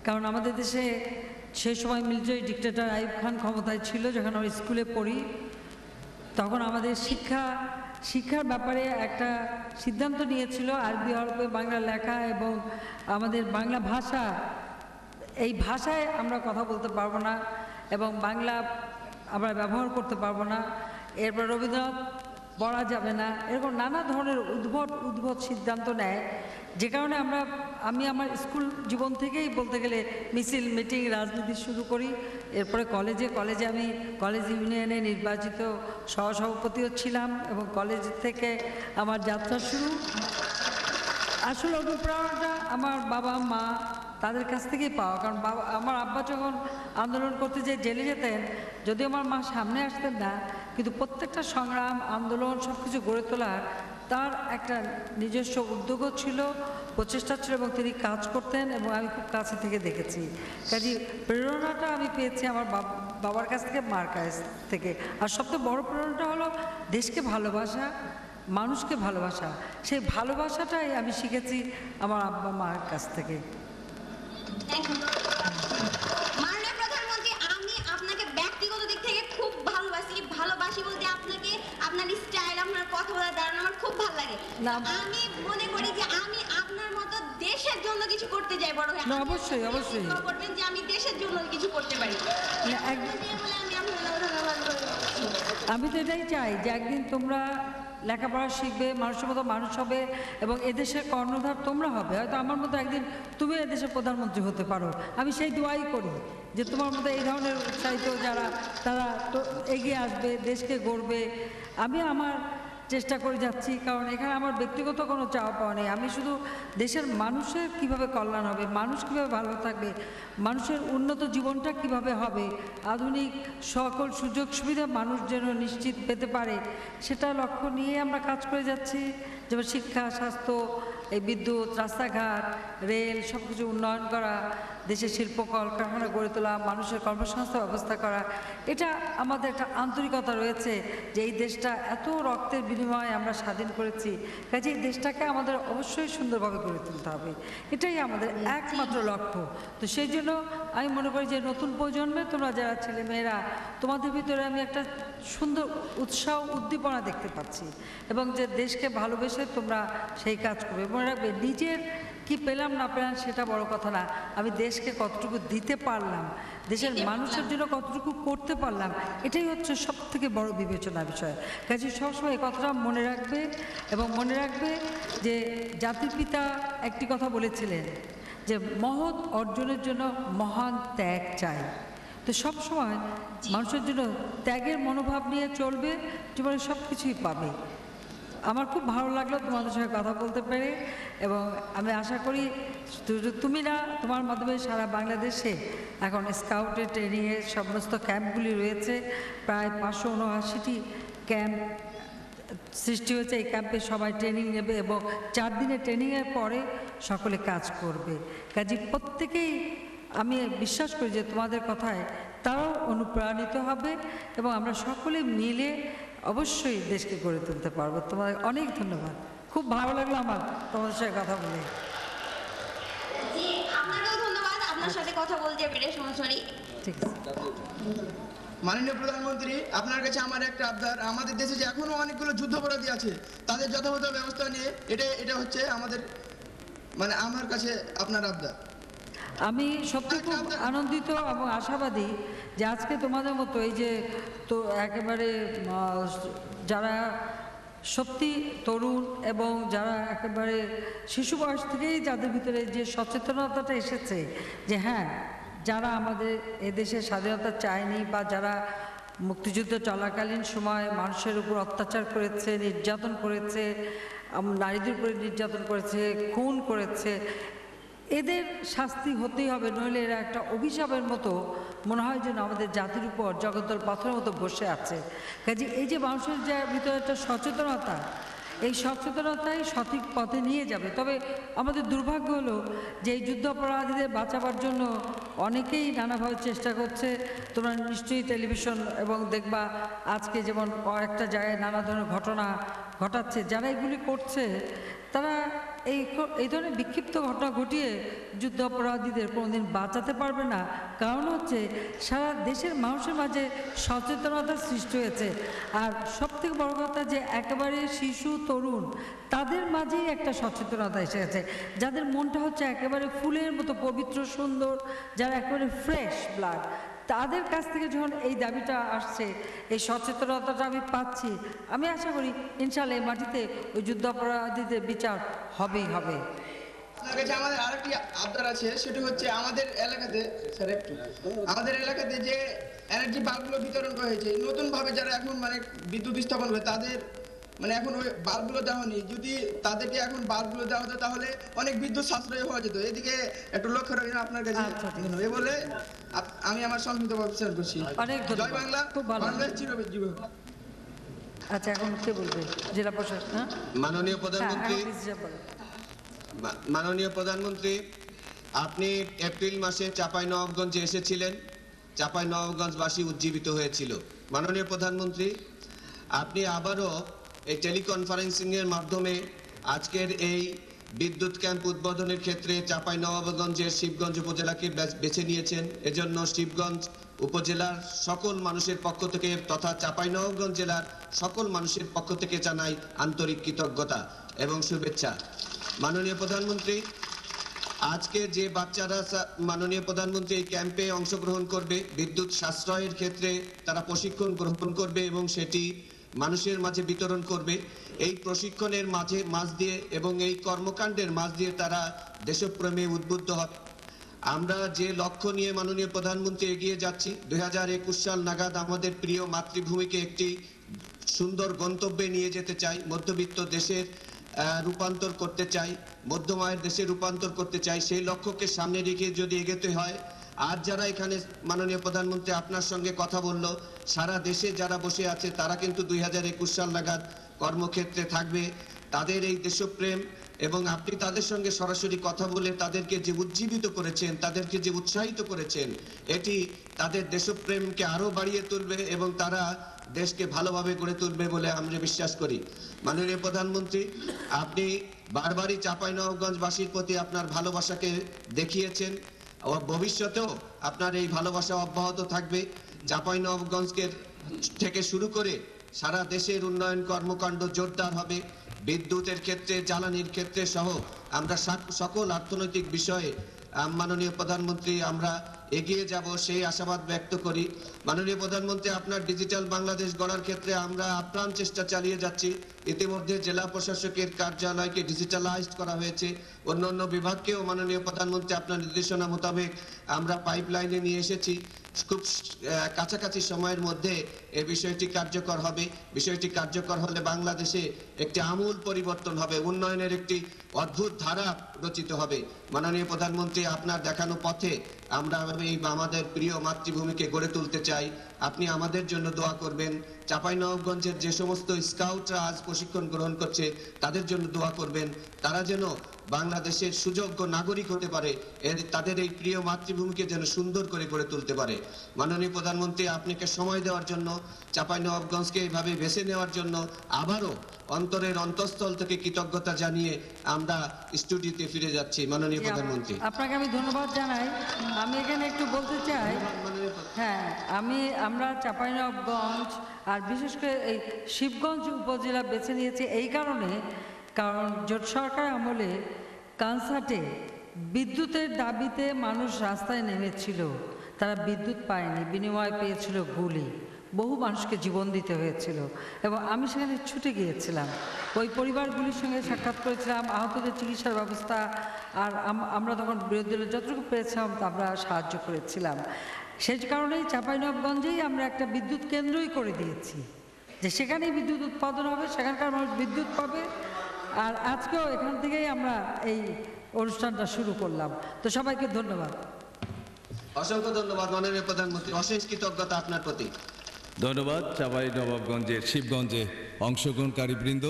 কারণ আমাদের দেশে সেই সময় মিলিটারি ডিক্টেটর আইয়ুব খান ক্ষমতায় ছিল। যখন আমরা স্কুলে পড়ি তখন আমাদের শিক্ষার ব্যাপারে একটা সিদ্ধান্ত নিয়েছিল আরবি হরফে বাংলা লেখা এবং আমাদের বাংলা ভাষা, এই ভাষায় আমরা কথা বলতে পারবো না এবং বাংলা আমরা ব্যবহার করতে পারবো না, এরপর রবীন্দ্রনাথ পড়া যাবে না, এরকম নানা ধরনের উদ্ভট সিদ্ধান্ত নেয়। যে কারণে আমি আমার স্কুল জীবন থেকেই বলতে গেলে মিছিল মিটিং রাজনীতি শুরু করি। এরপরে কলেজে আমি কলেজ ইউনিয়নে নির্বাচিত সহসভাপতিও ছিলাম এবং কলেজ থেকে আমার যাত্রা শুরু। আসলে অনুপ্রেরণাটা আমার বাবা মা তাদের কাছ থেকেই পাওয়া, কারণ আমার আব্বা যখন আন্দোলন করতে যেয়ে জেলে যেতেন, যদিও আমার মা সামনে আসতেন না, কিন্তু প্রত্যেকটা সংগ্রাম আন্দোলন সব কিছু গড়ে তোলার তার একটা নিজস্ব উদ্যোগও ছিল, প্রচেষ্টা ছিল এবং তিনি কাজ করতেন এবং আমি খুব কাছে থেকে দেখেছি। কাজে প্রেরণাটা আমি পেয়েছি আমার বাবার কাছ থেকে, মার কাছ থেকে। আর সবচেয়ে বড় প্রেরণাটা হলো দেশকে ভালোবাসা, মানুষকে ভালোবাসা। সেই ভালোবাসাটাই আমি শিখেছি আমার আব্বা মার কাছ থেকে। মাননীয় প্রধানমন্ত্রী, আমি আপনাকে ব্যক্তিগত দিক থেকে খুব ভালোবাসি বলতে আপনাকে, আপনার স্টাইল, আপনার কথা বলার ধারণা আমার খুব ভালো লাগে। আমি মনে করি যে আমি আপনার মতো দেশের জন্য কিছু করতে চাই বড় হয়ে। অবশ্যই করবেন যে আমি দেশের জন্য কিছু করতে পারি। আমি তো এটাই চাই যে একদিন তোমরা লেখাপড়া শিখবে, মানুষের মতো মানুষ হবে এবং এদেশের কর্ণধার তোমরা হবে। হয়তো আমার মতো একদিন তুমি এদেশের প্রধানমন্ত্রী হতে পারো। আমি সেই দোয়াই করি যে তোমার মতো এই ধরনের উৎসাহিত যারা, তারা তো এগিয়ে আসবে, দেশকে গড়বে। আমি আমার চেষ্টা করে যাচ্ছি, কারণ এখানে আমার ব্যক্তিগত কোনো চাওয়া পাওয়া নেই। আমি শুধু দেশের মানুষের কিভাবে কল্যাণ হবে, মানুষ কীভাবে ভালো থাকবে, মানুষের উন্নত জীবনটা কিভাবে হবে, আধুনিক সকল সুযোগ সুবিধা মানুষ যেন নিশ্চিত পেতে পারে, সেটা লক্ষ্য নিয়ে আমরা কাজ করে যাচ্ছি। যেমন শিক্ষা, স্বাস্থ্য, এই বিদ্যুৎ, রাস্তাঘাট, রেল সব কিছু উন্নয়ন করা, দেশের শিল্প কলকারখানা গড়ে তোলা, মানুষের কর্মসংস্থান ব্যবস্থা করা। এটা আমাদের একটা আন্তরিকতা রয়েছে যে এই দেশটা এত রক্তের বিনিময়ে আমরা স্বাধীন করেছি, কাজে এই দেশটাকে আমাদের অবশ্যই সুন্দরভাবে গড়ে তুলতে হবে। এটাই আমাদের একমাত্র লক্ষ্য। তো সেই জন্য আমি মনে করি যে নতুন প্রজন্মে তোমরা যারা ছেলেমেয়েরা, তোমাদের ভিতরে আমি একটা সুন্দর উৎসাহ উদ্দীপনা দেখতে পাচ্ছি এবং যে দেশকে ভালোবেসে তোমরা সেই কাজ করবে। মনে রাখবে, নিজের কি পেলাম না পেলাম সেটা বড় কথা না, আমি দেশকে কতটুকু দিতে পারলাম, দেশের মানুষের জন্য কতটুকু করতে পারলাম, এটাই হচ্ছে সব থেকে বড় বিবেচনার বিষয়। কাজে সবসময় এই কথাটা মনে রাখবে এবং মনে রাখবে যে জাতির পিতা একটি কথা বলেছিলেন যে মহৎ অর্জনের জন্য মহান ত্যাগ চাই। তো সবসময় মানুষের জন্য ত্যাগের মনোভাব নিয়ে চলবে, জীবনে সব কিছুই পাবে। আমার খুব ভালো লাগলো তোমাদের সঙ্গে কথা বলতে পেরে এবং আমি আশা করি তুমি না, তোমার মাধ্যমে সারা বাংলাদেশে এখন স্কাউটের ট্রেনিংয়ের সমস্ত ক্যাম্পগুলি রয়েছে, প্রায় 579টি ক্যাম্প সৃষ্টি হয়েছে। এই ক্যাম্পে সবাই ট্রেনিং নেবে এবং 4 দিনের ট্রেনিংয়ের পরে সকলে কাজ করবে। কাজে প্রত্যেকেই আমি বিশ্বাস করি যে তোমাদের কথায় তারাও অনুপ্রাণিত হবে এবং আমরা সকলে মিলে অবশ্যই দেশকে গড়ে তুলতে পারবো। তোমাদের অনেক ধন্যবাদ, খুব ভালো লাগলো আমার তোমাদের সাথে কথা বলে। আপনাকেও ধন্যবাদ, আপনার সাথে কথা বলতে পেরে সরাসরি। ঠিক আছে। মাননীয় প্রধানমন্ত্রী, আপনার কাছে আমার একটা আবদার, আমাদের দেশে যে এখনো অনেকগুলো যুদ্ধাপরাধী আছে তাদের যথাযথ ব্যবস্থা নিয়ে এটা হচ্ছে আমাদের, মানে আমার কাছে আপনার আবদার। আমি সত্যি খুব আনন্দিত এবং আশাবাদী যে আজকে তোমাদের মতো এই যে তো একেবারে যারা সত্যি তরুণ এবং যারা একেবারে শিশু বয়স থেকেই যাদের ভিতরে যে সচেতনতাটা এসেছে যে হ্যাঁ, যারা আমাদের এদেশে স্বাধীনতা চায়নি বা যারা মুক্তিযুদ্ধ চলাকালীন সময় মানুষের উপর অত্যাচার করেছে, নির্যাতন করেছে, নারীদের উপরে নির্যাতন করেছে, খুন করেছে, এদের শাস্তি হতেই হবে, নইলে এরা একটা অভিশাপের মতো মনে হয় যেন আমাদের জাতির উপর জগদ্দল পাথরের মতো বসে আছে। কাজে এই যে মানুষের যে ভিতরে একটা সচেতনতা, এই সচেতনতাই সঠিক পথে নিয়ে যাবে। তবে আমাদের দুর্ভাগ্য হলো যে এই যুদ্ধাপরাধীদের বাঁচাবার জন্য অনেকেই নানাভাবে চেষ্টা করছে। তোমরা নিশ্চয়ই টেলিভিশন এবং দেখবা আজকে যেমন কয়েকটা জায়গায় নানা ধরনের ঘটনা ঘটাচ্ছে। যারা এগুলি করছে তারা এই ধরনের বিক্ষিপ্ত ঘটনা ঘটিয়ে যুদ্ধ অপরাধীদের কোনোদিন বাঁচাতে পারবে না। কারণ হচ্ছে সারা দেশের মানুষের মাঝে সচেতনতার সৃষ্টি হয়েছে, আর সবথেকে বড় কথা যে একেবারে শিশু তরুণ তাদের মাঝেই একটা সচেতনতা এসে গেছে, যাদের মনটা হচ্ছে একেবারে ফুলের মতো পবিত্র সুন্দর, যারা একেবারে ফ্রেশ ব্লাড, তাদের কাছ থেকে যখন এই দাবিটা আসছে, এই সচেতনতাটা আমি পাচ্ছি, আমি আশা করি ইনশাআল্লাহ এই মাটিতে ওই যুদ্ধাপরাধীদের বিচার হবেই হবে। আপনার কাছে আমাদের আরেকটি আবদার আছে, সেটা হচ্ছে আমাদের এলাকাতে স্যার একটু আমাদের এলাকাতে যে এনার্জি বাল্বগুলো বিতরণ করা হয়েছে, নতুনভাবে যারা এখন মানে বিদ্যুৎ স্থাপন হবে তাদের মানে এখন ওই বাল্বগুলো দেওয়া হয়নি। যদি তাদেরকে এখন বাল্বগুলো দেওয়া হতো তাহলে অনেক বিদ্যুৎ সাশ্রয় হওয়া যেত। এদিকে একটু লক্ষ্য রাখবেন আপনার কাছে। এ বলে আমি আমার সংক্ষিপ্ত বিচার করছি। জয় বাংলা, বাংলাদেশ চিরজীবী হোক। আচ্ছা, এখন কে বলবে? জেলা প্রশাসক। মাননীয় প্রধানমন্ত্রী, মাননীয় প্রধানমন্ত্রী, আপনি এপ্রিল মাসে চাঁপাইনবাবগঞ্জে এসেছিলেন, চাঁপাইনবাবগঞ্জবাসী উজ্জীবিত হয়েছিল। মাননীয় প্রধানমন্ত্রী, আপনি আবারও এই টেলিকনফারেন্সিং এর মাধ্যমে আজকের এই বিদ্যুৎ ক্যাম্প উদ্বোধনের ক্ষেত্রে চাঁপাইনবাবগঞ্জের শিবগঞ্জ উপজেলাকে বেছে নিয়েছেন। এজন্য শিবগঞ্জ উপজেলার সকল মানুষের পক্ষ থেকে তথা চাঁপাইনবাবগঞ্জ জেলার সকল মানুষের পক্ষ থেকে জানাই আন্তরিক কৃতজ্ঞতা এবং শুভেচ্ছা। মাননীয় প্রধানমন্ত্রী, আজকে যে বাচ্চারা মাননীয় প্রধানমন্ত্রী এই ক্যাম্পে অংশগ্রহণ করবে, বিদ্যুৎ সাশ্রয়ের ক্ষেত্রে তারা প্রশিক্ষণ গ্রহণ করবে এবং সেটি মানুষের মাঝে বিতরণ করবে। এই প্রশিক্ষণের মাঝ দিয়ে এবং এই কর্মকাণ্ডের মাঝ দিয়ে তারা দেশপ্রেমে উদ্বুদ্ধ হবে। আমরা যে লক্ষ্য নিয়ে মাননীয় প্রধানমন্ত্রী এগিয়ে যাচ্ছি, 2021 সাল নাগাদ আমাদের প্রিয় মাতৃভূমিকে একটি সুন্দর গন্তব্যে নিয়ে যেতে চাই, মধ্যবিত্ত দেশের রূপান্তর করতে চাই, মধ্যম আয়ের দেশে রূপান্তর করতে চাই। সেই লক্ষ্যকে সামনে রেখে যদি এগোতে হয়, আজ যারা এখানে মাননীয় প্রধানমন্ত্রী আপনার সঙ্গে কথা বলল, সারা দেশে যারা বসে আছে তারা কিন্তু 2021 সাল নাগাদ কর্মক্ষেত্রে থাকবে। তাদের এই দেশপ্রেম এবং আপনি তাদের সঙ্গে সরাসরি কথা বলে তাদেরকে যে উজ্জীবিত করেছেন, তাদেরকে যে উৎসাহিত করেছেন, এটি তাদের দেশপ্রেমকে আরো বাড়িয়ে তুলবে এবং তারা দেশকে ভালোভাবে গড়ে তুলবে বলে আমরা বিশ্বাস করি। মাননীয় প্রধানমন্ত্রী, আপনি বারবারই চাঁপাইনবাবগঞ্জবাসীর প্রতি আপনার ভালোবাসাকে দেখিয়েছেন, ভবিষ্যতেও আপনার এই ভালোবাসা অব্যাহত থাকবে। চাঁপাইনবাবগঞ্জকে থেকে শুরু করে সারা দেশের উন্নয়ন কর্মকাণ্ড জোরদার হবে। বিদ্যুতের ক্ষেত্রে, জ্বালানির ক্ষেত্রে সহ আমরা সকল অর্থনৈতিক বিষয়ে মাননীয় প্রধানমন্ত্রী আমরা এগিয়ে যাব সেই আশাবাদ ব্যক্ত করি। মাননীয় প্রধানমন্ত্রী, আপনার ডিজিটাল বাংলাদেশ গড়ার ক্ষেত্রে আমরা আপ্রাণ চেষ্টা চালিয়ে যাচ্ছি। ইতিমধ্যে জেলা প্রশাসকের কার্যালয়কে ডিজিটালাইজড করা হয়েছে। অন্যান্য বিভাগকেও মাননীয় প্রধানমন্ত্রী আপনার নির্দেশনা মোতাবেক আমরা পাইপলাইনে নিয়ে এসেছি। খুব কাছাকাছি সময়ের মধ্যে এই বিষয়টি কার্যকর হবে। বিষয়টি কার্যকর হলে বাংলাদেশে একটি আমূল পরিবর্তন হবে, উন্নয়নের একটি অদ্ভুত ধারা রচিত হবে। মাননীয় প্রধানমন্ত্রী, আপনার দেখানো পথে আমরা এই আমাদের প্রিয় মাতৃভূমিকে গড়ে তুলতে চাই। আপনি আমাদের জন্য দোয়া করবেন। চাঁপাইনবাবগঞ্জের যে সমস্ত স্কাউটরা আজ প্রশিক্ষণ গ্রহণ করছে তাদের জন্য দোয়া করবেন, তারা যেন বাংলাদেশের সুযোগ্য নাগরিক হতে পারে, তাদের এই প্রিয় মাতৃভূমিকে যেন সুন্দর করে গড়ে তুলতে পারে। মাননীয় প্রধানমন্ত্রী, আপনাকে সময় দেওয়ার জন্য, চাঁপাইনবাবগঞ্জকে এইভাবে বেছে নেওয়ার জন্য আবারও অন্তরের অন্তঃস্থল থেকে কৃতজ্ঞতা জানিয়ে আমরা স্টুডিওতে ফিরে যাচ্ছি। মাননীয় প্রধানমন্ত্রী, আপনাকে আমি ধন্যবাদ জানাই। আমি এখানে একটু বলতে চাই, হ্যাঁ, আমরা চাঁপাইনবাবগঞ্জ আর বিশেষ করে এই শিবগঞ্জ উপজেলা বেছে নিয়েছি এই কারণে, কারণ জোট সরকার আমলে কনসার্টে বিদ্যুতের দাবিতে মানুষ রাস্তায় নেমেছিল, তারা বিদ্যুৎ পায়নি, বিনিময়ে পেয়েছিল গুলি, বহু মানুষকে জীবন দিতে হয়েছিল এবং আমি সেখানে ছুটে গিয়েছিলাম, ওই পরিবারগুলির সঙ্গে সাক্ষাৎ করেছিলাম, আহতদের চিকিৎসার ব্যবস্থা, আর আমরা তখন বিরোধী দলের যতটুকু পেরেছিলাম তা আমরা সাহায্য করেছিলাম। সেই কারণেই চাঁপাইনবাবগঞ্জেই আমরা একটা বিদ্যুৎ কেন্দ্রই করে দিয়েছি, যে সেখানেই বিদ্যুৎ উৎপাদন হবে, সেখানকার মানুষ বিদ্যুৎ পাবে। আর আজকেও এখান থেকেই আমরা এই অনুষ্ঠানটা শুরু করলাম। তো সবাইকে ধন্যবাদ। অসংখ্য ধন্যবাদ মাননীয় প্রধানমন্ত্রী, অশেষ কৃতজ্ঞতা আপনার প্রতি। ধন্যবাদ চাঁপাইনবাবগঞ্জের শিবগঞ্জে অংশগ্রহণকারী বৃন্দ।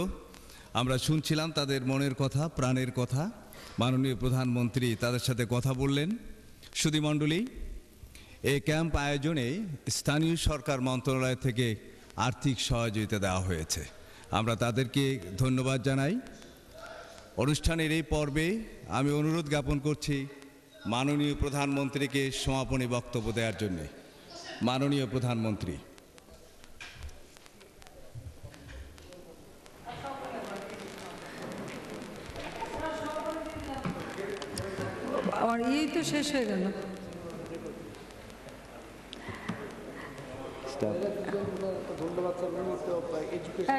আমরা শুনছিলাম তাদের মনের কথা, প্রাণের কথা। মাননীয় প্রধানমন্ত্রী তাদের সাথে কথা বললেন। সুধীমণ্ডলী, এই ক্যাম্প আয়োজনে স্থানীয় সরকার মন্ত্রণালয় থেকে আর্থিক সহযোগিতা দেওয়া হয়েছে। আমরা তাদেরকে ধন্যবাদ জানাই। অনুষ্ঠানের এই পর্বে আমি অনুরোধ জ্ঞাপন করছি মাননীয় প্রধানমন্ত্রীকে সমাপনী বক্তব্য দেওয়ার জন্য। মাননীয় প্রধানমন্ত্রী। আমার তো শেষ হয়ে গেল।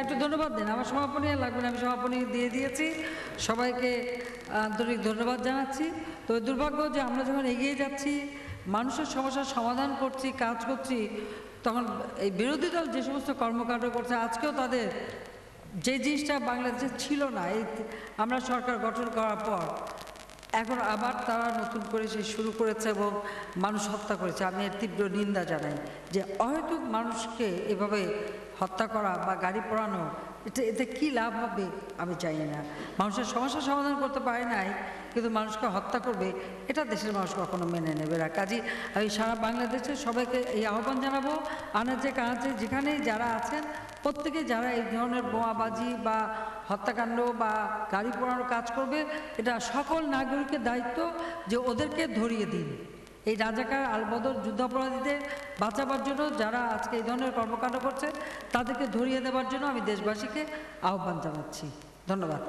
একটু ধন্যবাদ দেন। আমার সমাপনী লাগবে না, আমি সমাপনী দিয়ে দিয়েছি। সবাইকে আন্তরিক ধন্যবাদ জানাচ্ছি। তো দুর্ভাগ্য যে আমরা যখন এগিয়ে যাচ্ছি, মানুষের সমস্যার সমাধান করছি, কাজ করছি, তখন এই বিরোধী দল যে সমস্ত কর্মকাণ্ড করছে, আজকেও তাদের যে জিনিসটা বাংলাদেশে ছিল না, এই আমরা সরকার গঠন করার পর এখন আবার তারা নতুন করে সে শুরু করেছে এবং মানুষ হত্যা করেছে। আমি এর তীব্র নিন্দা জানাই যে অহেতুক মানুষকে এভাবে হত্যা করা বা গাড়ি পোড়ানো, এতে কী লাভ হবে আমি জানি না। মানুষের সমস্যার সমাধান করতে পারে নাই, কিন্তু মানুষকে হত্যা করবে, এটা দেশের মানুষ কখনো মেনে নেবে না। কাজী আমি সারা বাংলাদেশের সবাইকে এই আহ্বান জানাবো, আনাচে কানাচে যেখানেই যারা আছেন প্রত্যেকে যারা এই ধরনের বোমাবাজি বা হত্যাকাণ্ড বা গাড়ি পোড়ানোর কাজ করবে, এটা সকল নাগরিকের দায়িত্ব যে ওদেরকে ধরিয়ে দিন। এই রাজাকার আলবদর যুদ্ধাপরাধীদের বাঁচাবার জন্য যারা আজকে এই ধরনের কর্মকাণ্ড করছে, তাদেরকে ধরিয়ে দেওয়ার জন্য আমি দেশবাসীকে আহ্বান জানাচ্ছি। ধন্যবাদ।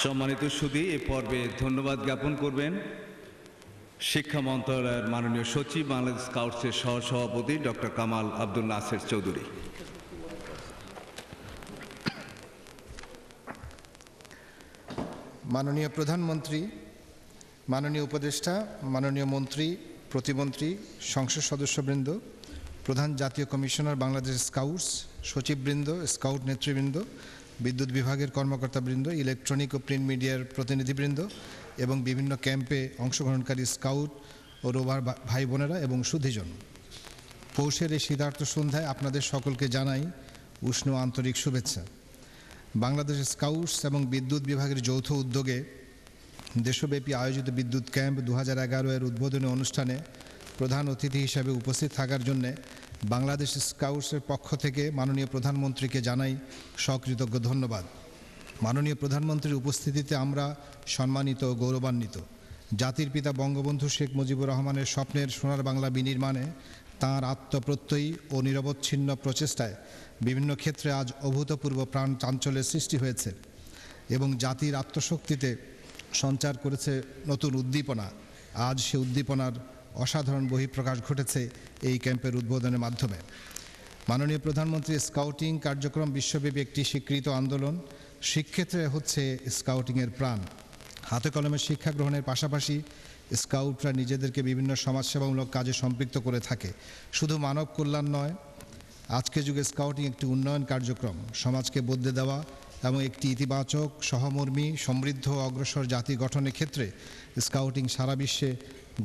সম্মানিত সুধী, এ পর্বে ধন্যবাদ জ্ঞাপন করবেন শিক্ষা মন্ত্রণালয়ের মাননীয় সচিব, বাংলাদেশ স্কাউটসের সহসভাপতি ডক্টর কামাল আব্দুল নাসের চৌধুরী। মাননীয় প্রধানমন্ত্রী, মাননীয় উপদেষ্টা, মাননীয় মন্ত্রী, প্রতিমন্ত্রী, সংসদ সদস্যবৃন্দ, প্রধান জাতীয় কমিশনার বাংলাদেশ স্কাউটস, সচিববৃন্দ, স্কাউট নেতৃবৃন্দ, বিদ্যুৎ বিভাগের কর্মকর্তাবৃন্দ, ইলেকট্রনিক ও প্রিন্ট মিডিয়ার প্রতিনিধিবৃন্দ এবং বিভিন্ন ক্যাম্পে অংশগ্রহণকারী স্কাউট ও রোভার ভাই বোনেরা এবং সুধীজন, পৌষের এই শীতার্ত সন্ধ্যায় আপনাদের সকলকে জানাই উষ্ণ আন্তরিক শুভেচ্ছা। বাংলাদেশ স্কাউটস এবং বিদ্যুৎ বিভাগের যৌথ উদ্যোগে দেশব্যাপী আয়োজিত বিদ্যুৎ ক্যাম্প 2011 এর উদ্বোধনী অনুষ্ঠানে প্রধান অতিথি হিসেবে উপস্থিত থাকার জন্যে বাংলাদেশ স্কাউটসের পক্ষ থেকে মাননীয় প্রধানমন্ত্রীকে জানাই সকৃতজ্ঞ ধন্যবাদ। মাননীয় প্রধানমন্ত্রীর উপস্থিতিতে আমরা সম্মানিত ও গৌরবান্বিত। জাতির পিতা বঙ্গবন্ধু শেখ মুজিবুর রহমানের স্বপ্নের সোনার বাংলা বিনির্মাণে তাঁর আত্মপ্রত্যয়ী ও নিরবচ্ছিন্ন প্রচেষ্টায় বিভিন্ন ক্ষেত্রে আজ অভূতপূর্ব প্রাণ চাঞ্চল্যের সৃষ্টি হয়েছে এবং জাতির আত্মশক্তিতে সঞ্চার করেছে নতুন উদ্দীপনা। আজ সে উদ্দীপনার অসাধারণ বহিঃপ্রকাশ ঘটেছে এই ক্যাম্পের উদ্বোধনের মাধ্যমে। মাননীয় প্রধানমন্ত্রী, স্কাউটিং কার্যক্রম বিশ্বব্যাপী একটি স্বীকৃত আন্দোলন। শিক্ষাক্ষেত্রে হচ্ছে স্কাউটিংয়ের প্রাণ। হাতে কলমে শিক্ষা গ্রহণের পাশাপাশি স্কাউটরা নিজেদেরকে বিভিন্ন সমাজসেবামূলক কাজে সম্পৃক্ত করে থাকে। শুধু মানব কল্যাণ নয়, আজকের যুগে স্কাউটিং একটি উন্নয়ন কার্যক্রম, সমাজকে বদলে দেওয়া এবং একটি ইতিবাচক, সহমর্মী, সমৃদ্ধ ও অগ্রসর জাতি গঠনের ক্ষেত্রে স্কাউটিং সারা বিশ্বে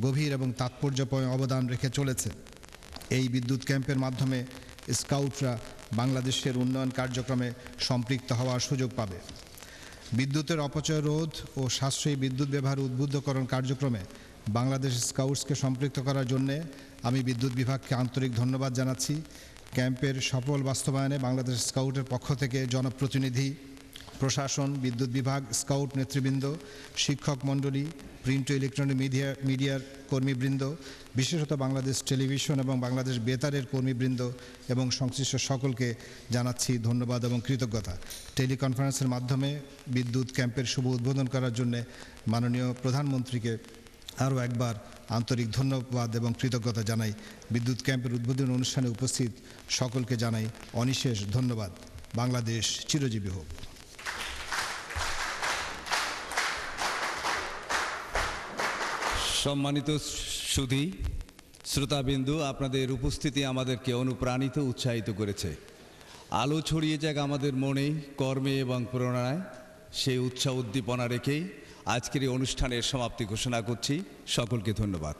গভীর এবং তাৎপর্যপূর্ণ অবদান রেখে চলেছে। এই বিদ্যুৎ ক্যাম্পের মাধ্যমে স্কাউটরা বাংলাদেশের উন্নয়ন কার্যক্রমে সম্পৃক্ত হওয়ার সুযোগ পাবে। বিদ্যুতের অপচয় রোধ ও সাশ্রয়ী বিদ্যুৎ ব্যবহার উদ্বুদ্ধকরণ কার্যক্রমে বাংলাদেশ স্কাউটসকে সম্পৃক্ত করার জন্যে আমি বিদ্যুৎ বিভাগকে আন্তরিক ধন্যবাদ জানাচ্ছি। ক্যাম্পের সফল বাস্তবায়নে বাংলাদেশ স্কাউটের পক্ষ থেকে জনপ্রতিনিধি, প্রশাসন, বিদ্যুৎ বিভাগ, স্কাউট নেতৃবৃন্দ, শিক্ষক মণ্ডলী, প্রিন্ট ও ইলেকট্রনিক মিডিয়ার কর্মীবৃন্দ, বিশেষত বাংলাদেশ টেলিভিশন এবং বাংলাদেশ বেতারের কর্মীবৃন্দ এবং সংশ্লিষ্ট সকলকে জানাচ্ছি ধন্যবাদ এবং কৃতজ্ঞতা। টেলিকনফারেন্সের মাধ্যমে বিদ্যুৎ ক্যাম্পের শুভ উদ্বোধন করার জন্য মাননীয় প্রধানমন্ত্রীকে আরও একবার আন্তরিক ধন্যবাদ এবং কৃতজ্ঞতা জানাই। বিদ্যুৎ ক্যাম্পের উদ্বোধনী অনুষ্ঠানে উপস্থিত সকলকে জানাই অনিশেষ ধন্যবাদ। বাংলাদেশ চিরজীবী হোক। সম্মানিত সুধী, শ্রোতাবিন্দু, আপনাদের উপস্থিতি আমাদেরকে অনুপ্রাণিত, উৎসাহিত করেছে। আলো ছড়িয়ে যাক আমাদের মনে, কর্মে এবং প্রেরণায়। সেই উৎসাহ উদ্দীপনা রেখেই আজকের এই অনুষ্ঠানের সমাপ্তি ঘোষণা করছি। সকলকে ধন্যবাদ।